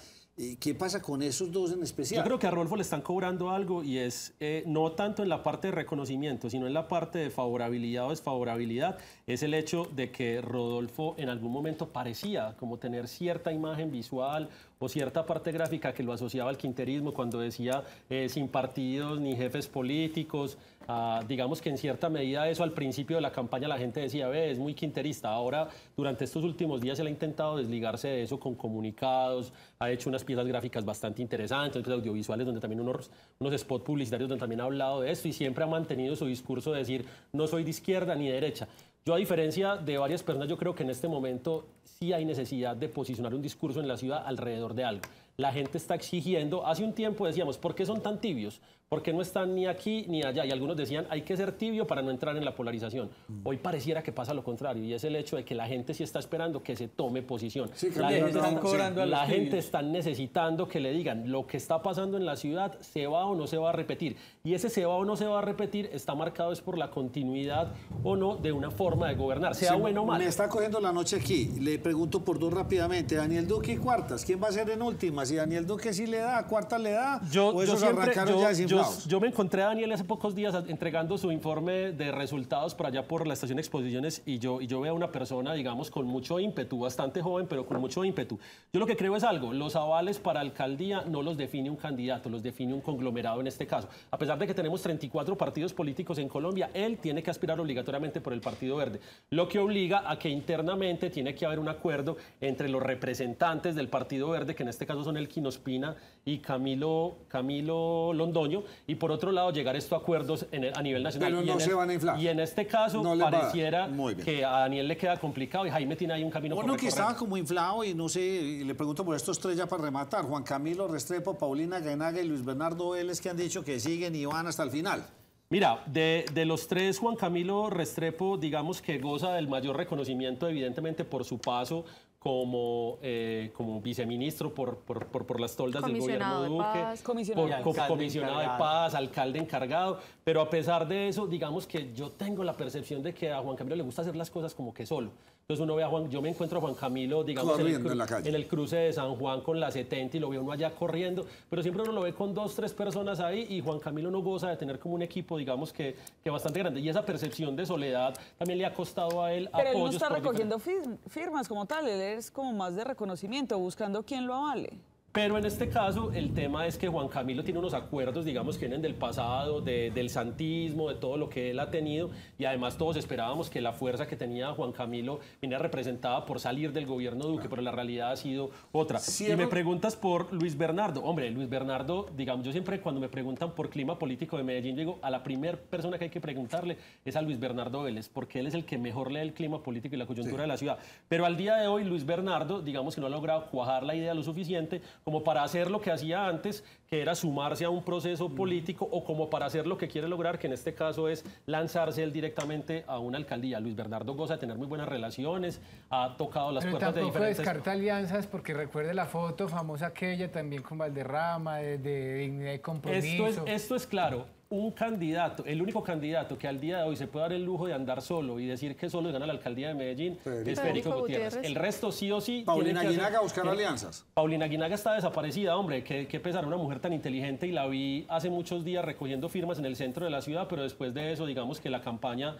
¿Qué pasa con esos dos en especial? Yo creo que a Rodolfo le están cobrando algo, y es no tanto en la parte de reconocimiento, sino en la parte de favorabilidad o desfavorabilidad. Es el hecho de que Rodolfo en algún momento parecía como tener cierta imagen visual o cierta parte gráfica que lo asociaba al quinterismo, cuando decía sin partidos ni jefes políticos. Digamos que en cierta medida eso al principio de la campaña la gente decía, ve, es muy quinterista. Ahora, durante estos últimos días, él ha intentado desligarse de eso con comunicados, ha hecho unas unas piezas gráficas bastante interesantes, unas audiovisuales donde también unos spots publicitarios donde también ha hablado de esto y siempre ha mantenido su discurso de decir no soy de izquierda ni de derecha. Yo, a diferencia de varias personas, yo creo que en este momento sí hay necesidad de posicionar un discurso en la ciudad alrededor de algo. La gente está exigiendo, hace un tiempo decíamos, ¿por qué son tan tibios? ¿Por qué no están ni aquí ni allá? Y algunos decían, hay que ser tibio para no entrar en la polarización. Hoy pareciera que pasa lo contrario, y es el hecho de que la gente sí está esperando que se tome posición. Sí, la gente está necesitando que le digan lo que está pasando en la ciudad, ¿se va o no se va a repetir? Y ese se va o no se va a repetir está marcado es por la continuidad o no de una forma de gobernar, sea bueno o mal. Me está cogiendo la noche aquí. Le pregunto por dos rápidamente. Daniel Duque y Cuartas, ¿quién va a ser en última? Si Daniel Duque sí le da, Cuartas le da, o esos arrancaron ya desinflados. Yo me encontré a Daniel hace pocos días entregando su informe de resultados por allá por la estación de Exposiciones y yo veo a una persona, digamos, con mucho ímpetu, bastante joven, pero con mucho ímpetu. Yo lo que creo es algo, los avales para alcaldía no los define un candidato, los define un conglomerado en este caso. A pesar de que tenemos 34 partidos políticos en Colombia, él tiene que aspirar obligatoriamente por el Partido Verde, lo que obliga a que internamente tiene que haber un acuerdo entre los representantes del Partido Verde, que en este caso son Elkin Ospina y Camilo Londoño, y por otro lado llegar a estos acuerdos a nivel nacional. Pero no se van a inflar. Y en este caso pareciera que a Daniel le queda complicado y Jaime tiene ahí un camino por recorrer. Uno que estaba como inflado y no sé, y le pregunto por estos tres ya para rematar, Juan Camilo Restrepo, Paulina Aguinaga y Luis Bernardo Vélez, que han dicho que siguen y van hasta el final. Mira, de los tres, Juan Camilo Restrepo, digamos que goza del mayor reconocimiento, evidentemente, por su paso como viceministro por las toldas del gobierno Duque, comisionado de paz, alcalde encargado, pero a pesar de eso, digamos que yo tengo la percepción de que a Juan Camilo le gusta hacer las cosas como que solo. Entonces uno ve a Juan, yo me encuentro a Juan Camilo, digamos, en el cruce de San Juan con la 70 y lo ve uno allá corriendo, pero siempre uno lo ve con 2, 3 personas ahí y Juan Camilo no goza de tener como un equipo, digamos, que bastante grande. Y esa percepción de soledad también le ha costado a él apoyos. Pero él no está recogiendo firmas como tal, él es como más de reconocimiento, buscando quién lo avale. Pero en este caso el tema es que Juan Camilo tiene unos acuerdos, digamos, que vienen del pasado, del santismo, de todo lo que él ha tenido y además todos esperábamos que la fuerza que tenía Juan Camilo viniera representada por salir del gobierno Duque, pero la realidad ha sido otra. Y me preguntas por Luis Bernardo. Hombre, Luis Bernardo, digamos, yo siempre cuando me preguntan por clima político de Medellín, digo, a la primera persona que hay que preguntarle es a Luis Bernardo Vélez, porque él es el que mejor lee el clima político y la coyuntura de la ciudad. Pero al día de hoy Luis Bernardo, digamos que no ha logrado cuajar la idea lo suficiente como para hacer lo que hacía antes, que era sumarse a un proceso político, o como para hacer lo que quiere lograr, que en este caso es lanzarse él directamente a una alcaldía. Luis Bernardo goza de tener muy buenas relaciones, ha tocado las puertas de diferentes... Pero tampoco descarta alianzas, porque recuerde la foto famosa aquella también con Valderrama, de Dignidad y Compromiso. Esto es claro. Un candidato, el único candidato que al día de hoy se puede dar el lujo de andar solo y decir que solo gana la alcaldía de Medellín es Federico Gutiérrez. El resto sí o sí... Paulina Aguinaga buscar alianzas. Paulina Aguinaga está desaparecida, hombre, qué pesar, una mujer tan inteligente, y la vi hace muchos días recogiendo firmas en el centro de la ciudad, pero después de eso, digamos que la campañas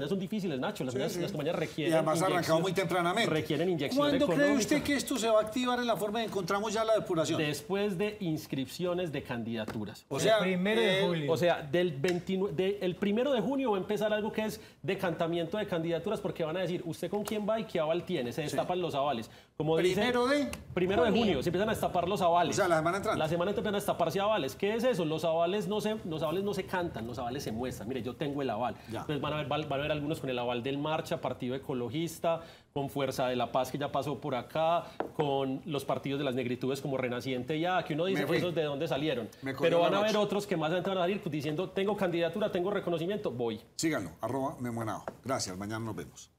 son difíciles, Nacho. Las campañas requieren... Y además arrancado muy tempranamente. Requieren inyección económica. ¿Cuándo cree usted que esto se va a activar en la forma de encontramos ya la depuración? Después de inscripciones de candidaturas. O sea, el 1 de julio. O sea, el 1 de junio va a empezar algo que es decantamiento de candidaturas, porque van a decir, ¿usted con quién va y qué aval tiene? Se destapan los avales. Como ¿Primero de junio se empiezan a destapar los avales. O sea, la semana entrante. La semana empiezan a destaparse avales. ¿Qué es eso? Los avales no se cantan, los avales se muestran. Mire, yo tengo el aval. Ya. Entonces van a ver algunos con el aval del Marcha, Partido Ecologista, con Fuerza de la Paz, que ya pasó por acá, con los partidos de las negritudes como Renaciente ya, que uno dice esos de dónde salieron. Pero van a haber otros que más adelante van a salir diciendo, tengo candidatura, tengo reconocimiento, voy. Síganlo, @Memo Henao. Gracias, mañana nos vemos.